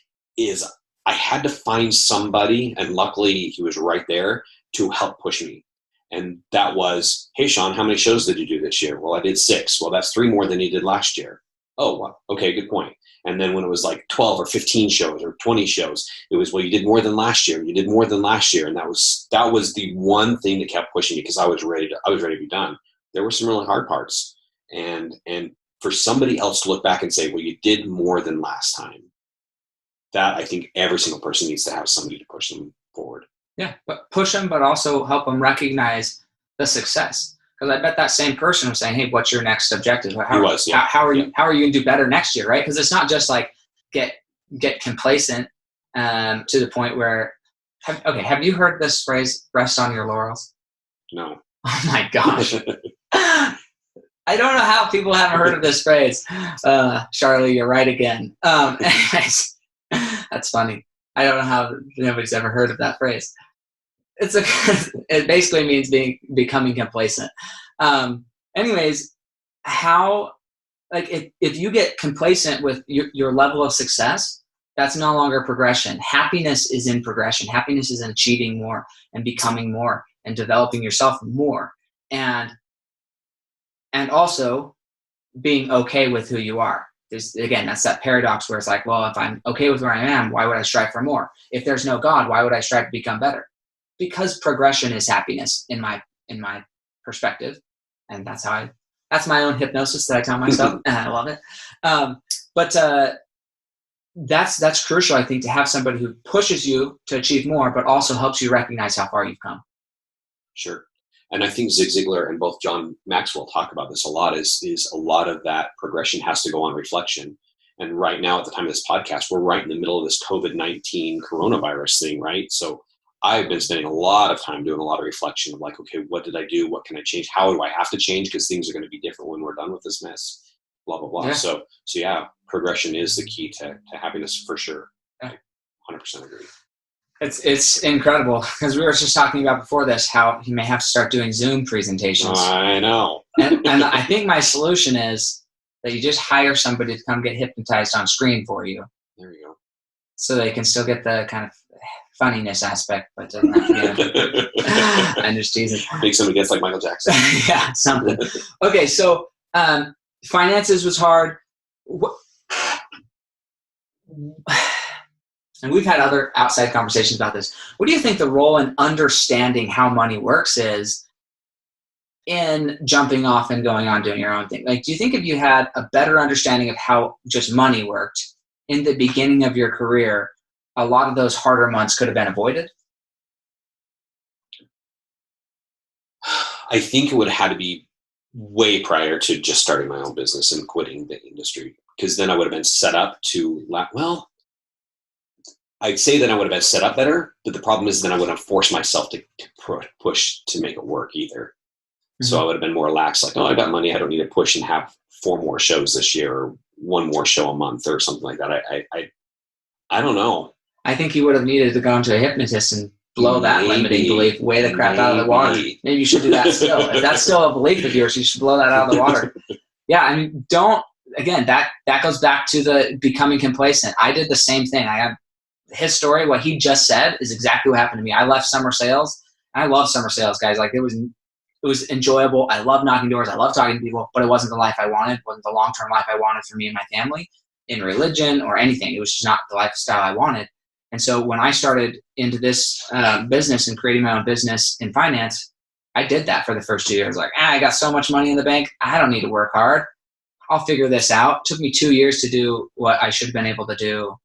I had to find somebody, and luckily he was right there to help push me. And that was, hey, Shaun, how many shows did you do this year? Well, I did 6. Well, that's 3 more than you did last year. Oh, well, okay, good point. And then when it was like 12 or 15 shows or 20 shows, it was, well, you did more than last year. You did more than last year. And that was the one thing that kept pushing me, because I was ready to be done. There were some really hard parts. And for somebody else to look back and say, well, you did more than last time, that I think every single person needs to have somebody to push them forward. Yeah, but push them, but also help them recognize the success. Because I bet that same person was saying, hey, what's your next objective? How are you going to do better next year, right? Because it's not just like get complacent to the point where, have you heard this phrase, rest on your laurels? No. Oh my gosh. I don't know how people haven't heard of this phrase. Charlie, you're right again. Anyways, that's funny. I don't know how nobody's ever heard of that phrase. It basically means becoming complacent. Anyways, how, like, if you get complacent with your level of success, that's no longer progression. Happiness is in progression. Happiness is in achieving more and becoming more and developing yourself more. And also being okay with who you are. Again, that's that paradox where it's like, well, if I'm okay with where I am, why would I strive for more? If there's no God, why would I strive to become better? Because progression is happiness in my perspective. And that's my own hypnosis that I tell myself, and I love it. But that's crucial, I think, to have somebody who pushes you to achieve more, but also helps you recognize how far you've come. Sure. And I think Zig Ziglar and both John Maxwell talk about this a lot, is a lot of that progression has to go on reflection. And right now, at the time of this podcast, we're right in the middle of this COVID-19 coronavirus thing, right? So I've been spending a lot of time doing a lot of reflection of like, okay, what did I do? What can I change? How do I have to change? Because things are going to be different when we're done with this mess, blah, blah, blah. Yeah. So yeah, progression is the key to happiness for sure. Yeah. I 100% agree. It's incredible because we were just talking about before this how you may have to start doing Zoom presentations. I know. and I think my solution is that you just hire somebody to come get hypnotized on screen for you. There you go. So they can still get the kind of funniness aspect, but doesn't have to get I'm just teasing. Make somebody gets like Michael Jackson. Yeah, something. Okay, so finances was hard. And we've had other outside conversations about this. What do you think the role in understanding how money works is in jumping off and going on doing your own thing? Like, do you think if you had a better understanding of how just money worked in the beginning of your career, a lot of those harder months could have been avoided? I think it would have had to be way prior to just starting my own business and quitting the industry, because then I would have been set up to, well, I'd say that I would have been set up better, but the problem is then I wouldn't have forced myself to push to make it work either. Mm-hmm. So I would have been more lax, like, oh, I got money, I don't need to push and have 4 more shows this year or 1 more show a month or something like that. I don't know. I think you would have needed to go into a hypnotist and blow that limiting belief, weigh the crap out of the water. Maybe you should do that still. If that's still a belief of yours, you should blow that out of the water. Yeah, I mean, again, that goes back to the becoming complacent. I did the same thing. I have his story, what he just said is exactly what happened to me. I left summer sales. I love summer sales, guys. Like, it was enjoyable. I love knocking doors. I love talking to people, but it wasn't the life I wanted. It wasn't the long-term life I wanted for me and my family in religion or anything. It was just not the lifestyle I wanted. And so when I started into this business and creating my own business in finance, I did that for the first 2 years. Like, I got so much money in the bank. I don't need to work hard. I'll figure this out. It took me 2 years to do what I should have been able to do.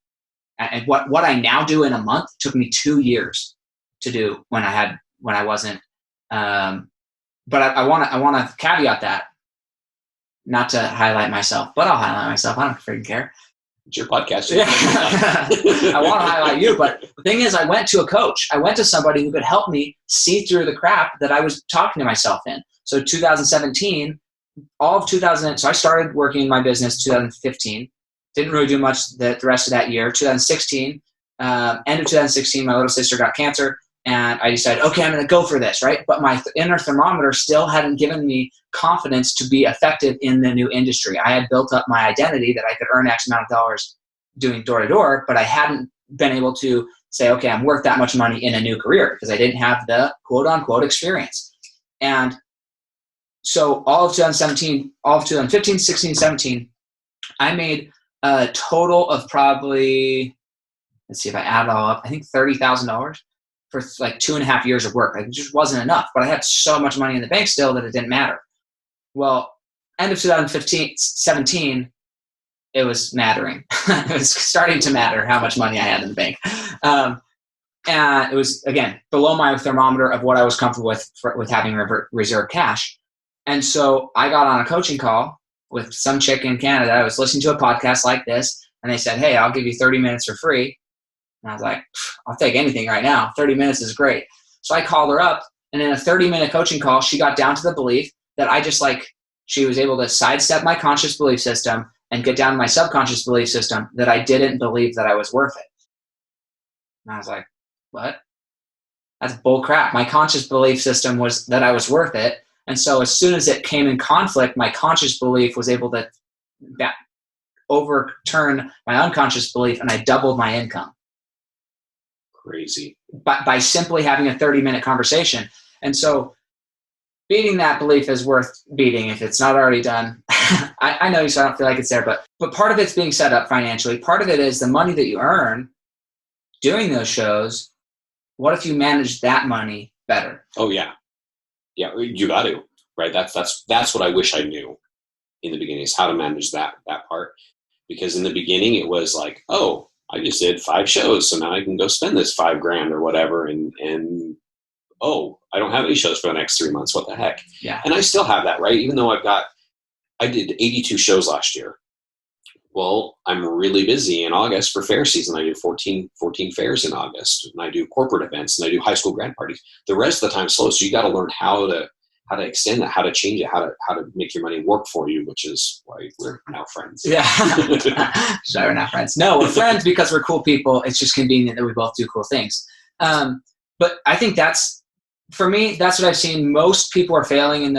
And what I now do in a month took me 2 years to do when I wasn't. But I want to caveat that, not to highlight myself, but I'll highlight myself. I don't freaking care. It's your podcast. Yeah. I want to highlight you, but the thing is, I went to a coach. I went to somebody who could help me see through the crap that I was talking to myself in. So 2017, all of 2000. So I started working in my business 2015. Didn't really do much the rest of that year. 2016, end of 2016, my little sister got cancer, and I decided, okay, I'm going to go for this, right? But my inner thermometer still hadn't given me confidence to be effective in the new industry. I had built up my identity that I could earn X amount of dollars doing door-to-door, but I hadn't been able to say, okay, I'm worth that much money in a new career because I didn't have the quote-unquote experience. And so all of 2017, all of 2015, 16, 17, I made a total of probably, let's see if I add it all up, I think $30,000 for like 2.5 years of work. It just wasn't enough, but I had so much money in the bank still that it didn't matter. Well, end of 17, it was mattering. It was starting to matter how much money I had in the bank. And it was, again, below my thermometer of what I was comfortable with having reserve cash. And so I got on a coaching call with some chick in Canada. I was listening to a podcast like this, and they said, hey, I'll give you 30 minutes for free. And I was like, I'll take anything right now. 30 minutes is great. So I called her up, and in a 30-minute coaching call, she got down to the belief that she was able to sidestep my conscious belief system and get down to my subconscious belief system that I didn't believe that I was worth it. And I was like, what? That's bull crap. My conscious belief system was that I was worth it. And so as soon as it came in conflict, my conscious belief was able to overturn my unconscious belief, and I doubled my income. Crazy. By simply having a 30-minute conversation. And so beating that belief is worth beating if it's not already done. I know you, so I don't feel like it's there, but part of it's being set up financially. Part of it is the money that you earn doing those shows. What if you manage that money better? Oh, yeah. Yeah, you got to, right? That's what I wish I knew in the beginning, is how to manage that part. Because in the beginning it was like, oh, I just did 5 shows, so now I can go spend this $5,000 or whatever, and oh, I don't have any shows for the next 3 months. What the heck? Yeah. And I still have that, right? Even though I did 82 shows last year. Well, I'm really busy in August for fair season. I do 14 fairs in August, and I do corporate events, and I do high school grad parties. The rest of the time slow. So you got to learn how to extend that, how to change it, how to make your money work for you, which is why we're now friends. Yeah. Sorry, we're not friends. No, we're friends because we're cool people. It's just convenient that we both do cool things. But I think for me, that's what I've seen. Most people are failing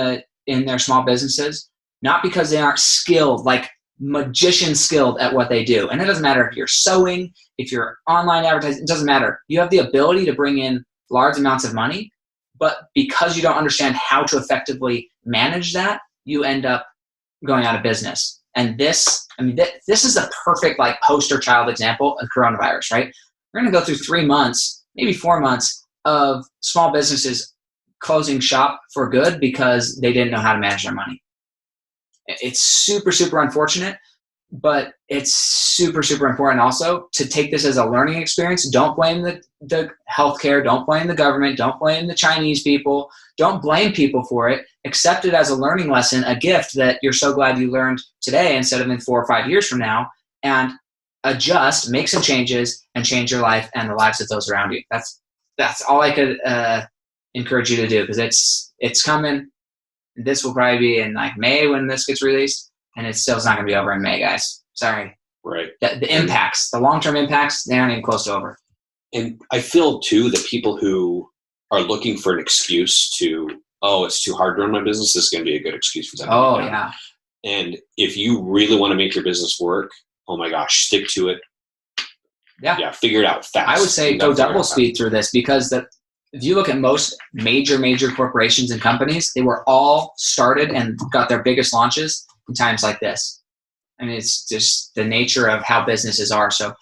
in their small businesses, not because they aren't skilled, like magician skilled at what they do. And it doesn't matter if you're sewing, if you're online advertising, it doesn't matter. You have the ability to bring in large amounts of money, but because you don't understand how to effectively manage that, you end up going out of business. And this is a perfect like poster child example of coronavirus, right? We're going to go through 3 months, maybe 4 months of small businesses closing shop for good because they didn't know how to manage their money. It's super, super unfortunate, but it's super, super important also to take this as a learning experience. Don't blame the healthcare. Don't blame the government. Don't blame the Chinese people. Don't blame people for it. Accept it as a learning lesson, a gift that you're so glad you learned today instead of in 4 or 5 years from now, and adjust, make some changes, and change your life and the lives of those around you. That's all I could encourage you to do, because it's coming. This will probably be in like May when this gets released, and it's not going to be over in May, guys. Sorry. Right. The impacts, the long-term impacts, they aren't even close to over. And I feel too that people who are looking for an excuse to, it's too hard to run my business, this is going to be a good excuse for them. Oh, yeah. And if you really want to make your business work, oh my gosh, stick to it. Yeah, figure it out fast. I would say go double speed through this, because if you look at most major corporations and companies, they were all started and got their biggest launches in times like this. I mean, it's just the nature of how businesses are. So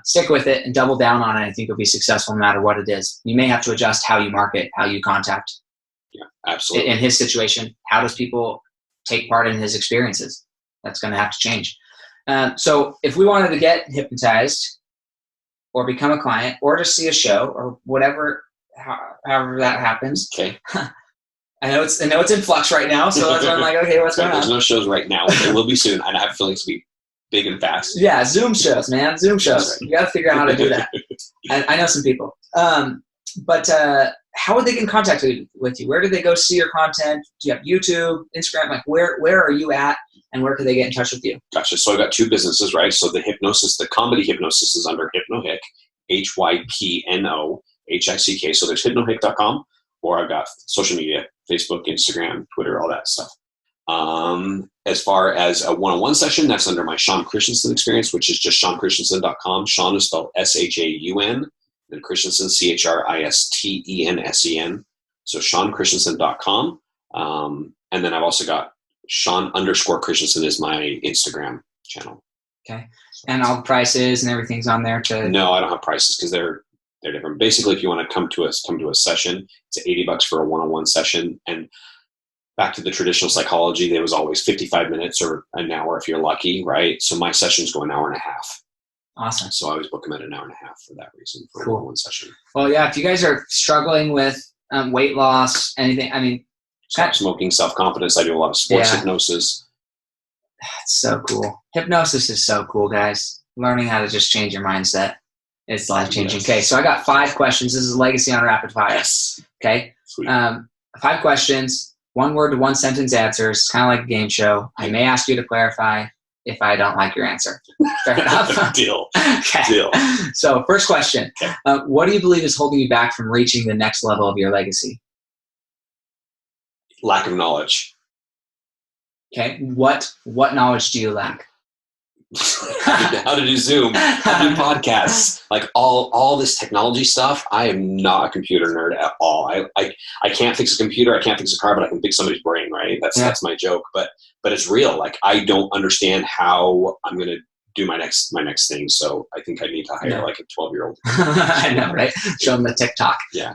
stick with it and double down on it. I think you'll be successful no matter what it is. You may have to adjust how you market, how you contact. Yeah, absolutely. In his situation, how does people take part in his experiences? That's going to have to change. So if we wanted to get hypnotized or become a client or just see a show or whatever, however that happens. Okay. I know it's in flux right now, so that's why I'm like, okay, what's going on? There's no shows right now. There will be soon, and I have feelings to be big and fast. Yeah, Zoom shows, man. Zoom shows. You got to figure out how to do that. I know some people. But how would they get in contact with you? Where do they go see your content? Do you have YouTube, Instagram? Like, where are you at, and where could they get in touch with you? Gotcha. So I've got 2 businesses, right? So the Comedy Hypnosis is under Hypno Hick, HYPNOHICK. So there's hypnohick.com, or I've got social media, Facebook, Instagram, Twitter, all that stuff. As far as a one-on-one session, that's under my Shaun Christensen experience, which is just ShaunChristensen.com. Shaun is spelled SHAUN, and Christensen, CHRISTENSEN. So ShaunChristensen.com. And then I've also got Shaun_Christensen is my Instagram channel. Okay. And all the prices and everything's on there too? No, I don't have prices because they're different. Basically, if you want to come to a session, it's $80 for a one-on-one session. And back to the traditional psychology, there was always 55 minutes or an hour if you're lucky, right? So my sessions go an hour and a half. Awesome. So I always book them at an hour and a half for that reason, for cool. a one session. Well, yeah, if you guys are struggling with weight loss, anything, I mean, stop smoking, self-confidence. I do a lot of sports hypnosis. That's so cool. Hypnosis is so cool, guys. Learning how to just change your mindset. It's life-changing. Yes. Okay, so I got 5 questions. This is Legacy on Rapid Fire. Yes. Okay. Sweet. 5 questions, 1 word to 1 sentence answers. Kind of like a game show. I may ask you to clarify if I don't like your answer. Fair enough? Deal. Okay. Deal. So first question. Okay. What do you believe is holding you back from reaching the next level of your legacy? Lack of knowledge. Okay. What knowledge do you lack? How to do Zoom, how to do podcasts, like all this technology stuff. I am not a computer nerd at all. I can't fix a computer, I can't fix a car, but I can fix somebody's brain, right? That's my joke. But it's real. Like, I don't understand how I'm gonna do my next thing. So I think I need to hire like a 12-year-old. I know, right? Show them the TikTok. Yeah.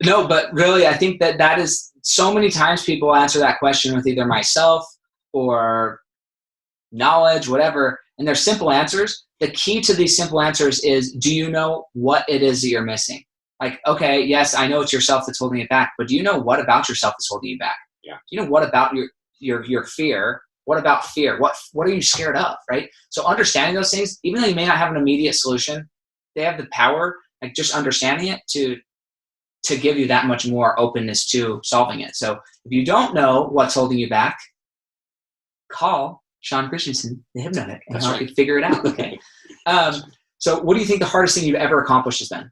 No, but really, I think that is so many times people answer that question with either myself or knowledge, whatever, and they're simple answers. The key to these simple answers is, do you know what it is that you're missing? Like, okay, yes, I know it's yourself that's holding it back, but do you know what about yourself that's holding you back? Yeah. Do you know what about your fear? What about fear? What are you scared of, right? So understanding those things, even though you may not have an immediate solution, they have the power, like just understanding it to give you that much more openness to solving it. So if you don't know what's holding you back, call Shaun Christensen, the Hypno Hick, and help you figure it out. Okay. So what do you think the hardest thing you've ever accomplished has been?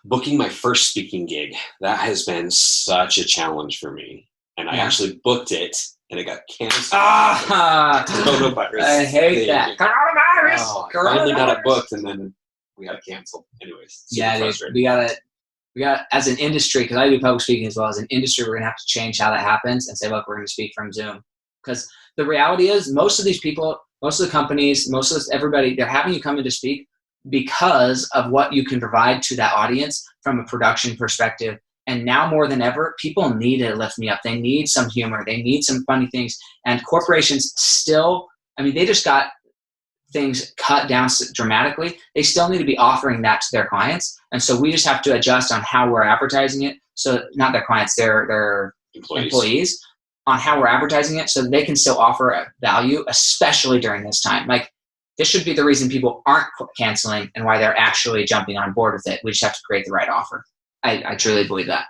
Booking my first speaking gig, that has been such a challenge for me. And I actually booked it, and it got canceled. Coronavirus. I hate that. Coronavirus. Oh, I finally got it booked, and then we got it canceled. Anyways, yeah, dude, we got as an industry, because I do public speaking as well. As an industry, we're gonna have to change how that happens and say, look, we're gonna speak from Zoom. Because the reality is, most of these people, most of the companies, everybody, they're having you come in to speak because of what you can provide to that audience from a production perspective. And now more than ever, people need to lift me up. They need some humor. They need some funny things. And corporations still, they just got things cut down dramatically. They still need to be offering that to their clients. And so we just have to adjust on how we're advertising it. So not their clients, their employees on how we're advertising it so that they can still offer value, especially during this time. Like, this should be the reason people aren't canceling and why they're actually jumping on board with it. We just have to create the right offer. I truly believe that.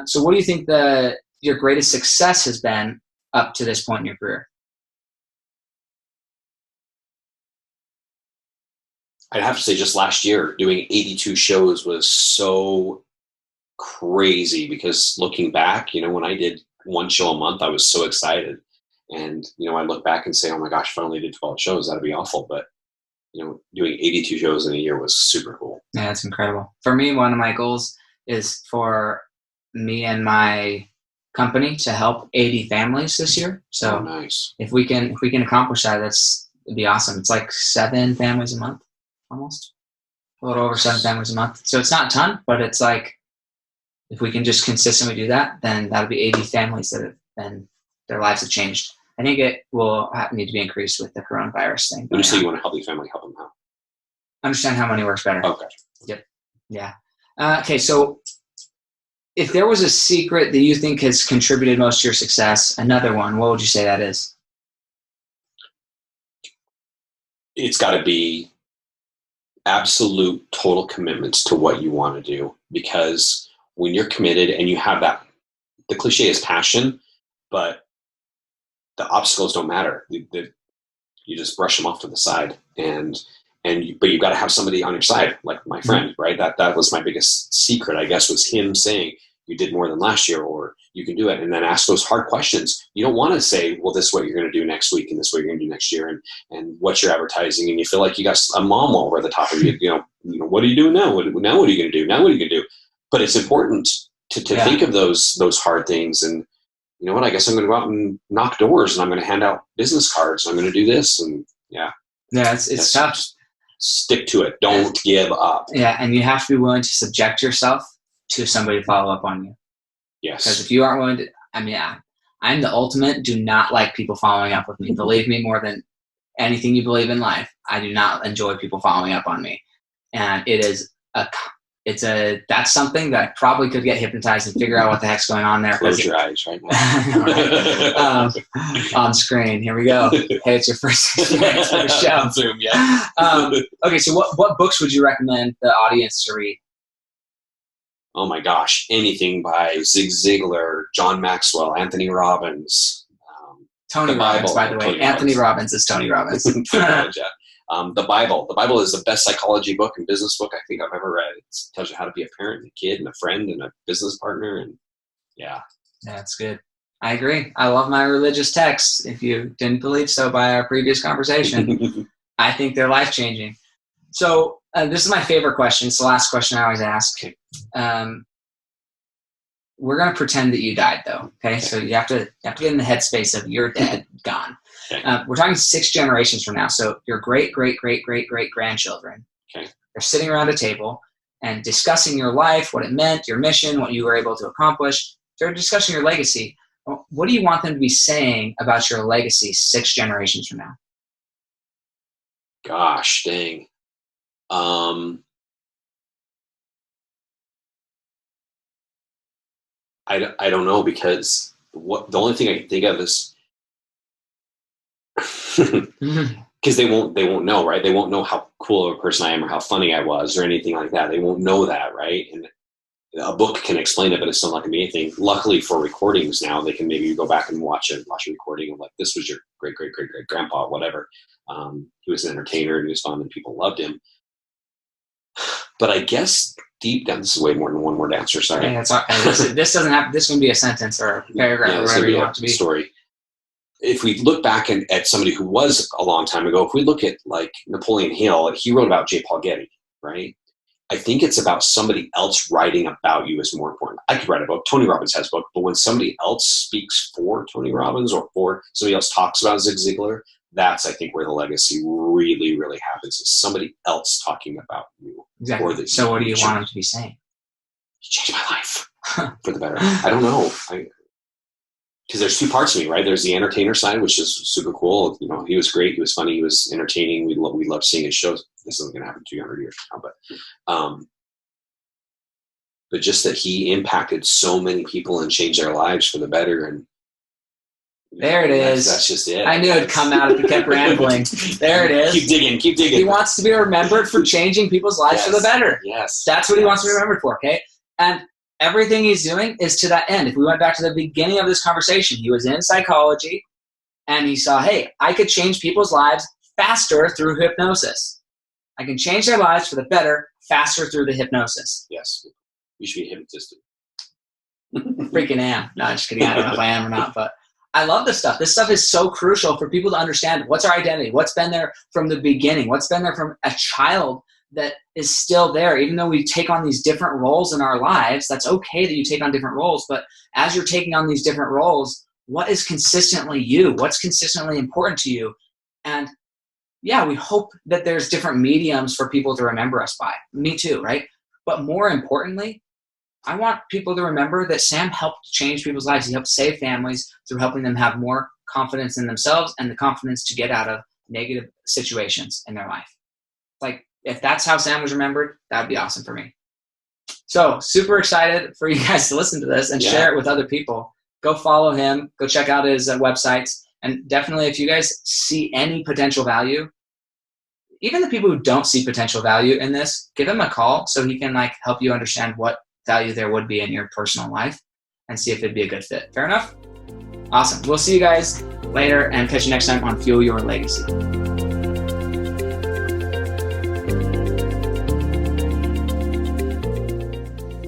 So what do you think your greatest success has been up to this point in your career? I'd have to say just last year, doing 82 shows was so crazy, because looking back, when I did one show a month, I was so excited. And, I look back and say, oh my gosh, if I only did 12 shows, that'd be awful. But, doing 82 shows in a year was super cool. Yeah, that's incredible. For me, one of my goals is for me and my company to help 80 families this year. So nice. If we can accomplish that, it'd be awesome. It's like 7 families a month, almost a little over 7 families a month. So it's not a ton, but it's like, if we can just consistently do that, then that'll be 80 families that their lives have changed. I think it will need to be increased with the coronavirus thing. When you say you want to help the family, help them how? Understand how money works better. Okay. Yep. Yeah. Okay, so if there was a secret that you think has contributed most to your success, another one, what would you say that is? It's got to be absolute total commitments to what you want to do, because when you're committed and you have that, the cliche is passion, but the obstacles don't matter. You just brush them off to the side, but you've got to have somebody on your side, like my friend, right? That was my biggest secret, I guess, was him saying, you did more than last year, or you can do it. And then ask those hard questions. You don't want to say, well, this is what you're going to do next week, and this is what you're going to do next year, and what's your advertising, and you feel like you got a mom over the top of you. What are you doing now? What are you going to do? Now what are you going to do? But it's important to think of those hard things. And you know what? I guess I'm going to go out and knock doors, and I'm going to hand out business cards. I'm going to do this, and it's tough. Just stick to it. Don't give up. Yeah, and you have to be willing to subject yourself to somebody to follow up on you. Yes. Because if you aren't willing to, I'm the ultimate do not like people following up with me. Believe me, more than anything you believe in life, I do not enjoy people following up on me. And that's something that I probably could get hypnotized and figure out what the heck's going on there. Close your eyes right now. On screen. Here we go. Hey, it's your first experience for the show. Zoom, yeah. Okay, so what books would you recommend the audience to read? Oh my gosh, anything by Zig Ziglar, John Maxwell, Anthony Robbins. Tony Robbins, by the way. Anthony Robbins is Tony Robbins. The Bible. The Bible is the best psychology book and business book I think I've ever read. It tells you how to be a parent and a kid and a friend and a business partner. And yeah. That's good. I agree. I love my religious texts. If you didn't believe so by our previous conversation, I think they're life-changing. So this is my favorite question. It's the last question I always ask. We're going to pretend that you died, though. Okay? So you have to get in the headspace of you're dead, gone. Okay. We're talking 6 generations from now. So your great, great, great, great, great grandchildren. Okay. They're sitting around a table and discussing your life, what it meant, your mission, what you were able to accomplish. They're discussing your legacy. What do you want them to be saying about your legacy 6 generations from now? Gosh, dang. I don't know, because the only thing I can think of is because they won't know, right? They won't know how cool of a person I am or how funny I was or anything like that. They won't know that, right? And a book can explain it, but it's still not going to be anything. Luckily for recordings now, they can maybe go back and watch a recording of like, this was your great, great, great, great grandpa, whatever. He was an entertainer and he was fun and people loved him. But I guess deep down, this is way more than one word answer. Sorry. Yeah, it's okay. This doesn't have. This can be a sentence or a paragraph or whatever you want it to be. Story. If we look back at somebody who was a long time ago, if we look at like Napoleon Hill, he wrote about J. Paul Getty, right? I think it's about somebody else writing about you is more important. I could write a book. Tony Robbins has a book, but when somebody else speaks for Tony Robbins or for somebody else talks about Zig Ziglar, that's, I think, where the legacy really, really happens, is somebody else talking about you. Exactly. So what do you want him to be saying? You changed my life for the better. I don't know. Because there's two parts of me, right? There's the entertainer side, which is super cool. You know, he was great. He was funny. He was entertaining. We loved seeing his shows. This isn't going to happen 200 years from now, but just that he impacted so many people and changed their lives for the better. And there it is. That's just it. I knew it'd come out if you kept rambling. There it is. Keep digging. He wants to be remembered for changing people's lives for the better. Yes. That's what he wants to be remembered for, okay? And everything he's doing is to that end. If we went back to the beginning of this conversation, he was in psychology and he saw, hey, I could change people's lives faster through hypnosis. I can change their lives for the better faster through the hypnosis. Yes. You should be a hypnotist. Freaking am. No, just kidding. I don't know if I am or not, but I love this stuff. This stuff is so crucial for people to understand what's our identity, what's been there from the beginning, what's been there from a child that is still there. Even though we take on these different roles in our lives, that's okay that you take on different roles, but as you're taking on these different roles, what is consistently you? What's consistently important to you? And yeah, we hope that there's different mediums for people to remember us by. Me too, right? But more importantly, I want people to remember that Sam helped change people's lives. He helped save families through helping them have more confidence in themselves and the confidence to get out of negative situations in their life. Like, if that's how Sam was remembered, that would be awesome for me. So super excited for you guys to listen to this and share it with other people. Go follow him. Go check out his websites. And definitely, if you guys see any potential value, even the people who don't see potential value in this, give him a call so he can like help you understand what value there would be in your personal life and see if it'd be a good fit. Fair enough? Awesome. We'll see you guys later and catch you next time on Fuel Your Legacy.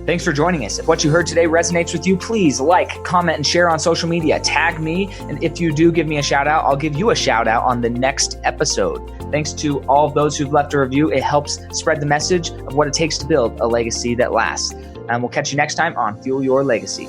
Thanks for joining us. If what you heard today resonates with you, please like, comment, and share on social media. Tag me, and if you do give me a shout out, I'll give you a shout out on the next episode. Thanks to all of those who've left a review. It helps spread the message of what it takes to build a legacy that lasts. And we'll catch you next time on Fuel Your Legacy.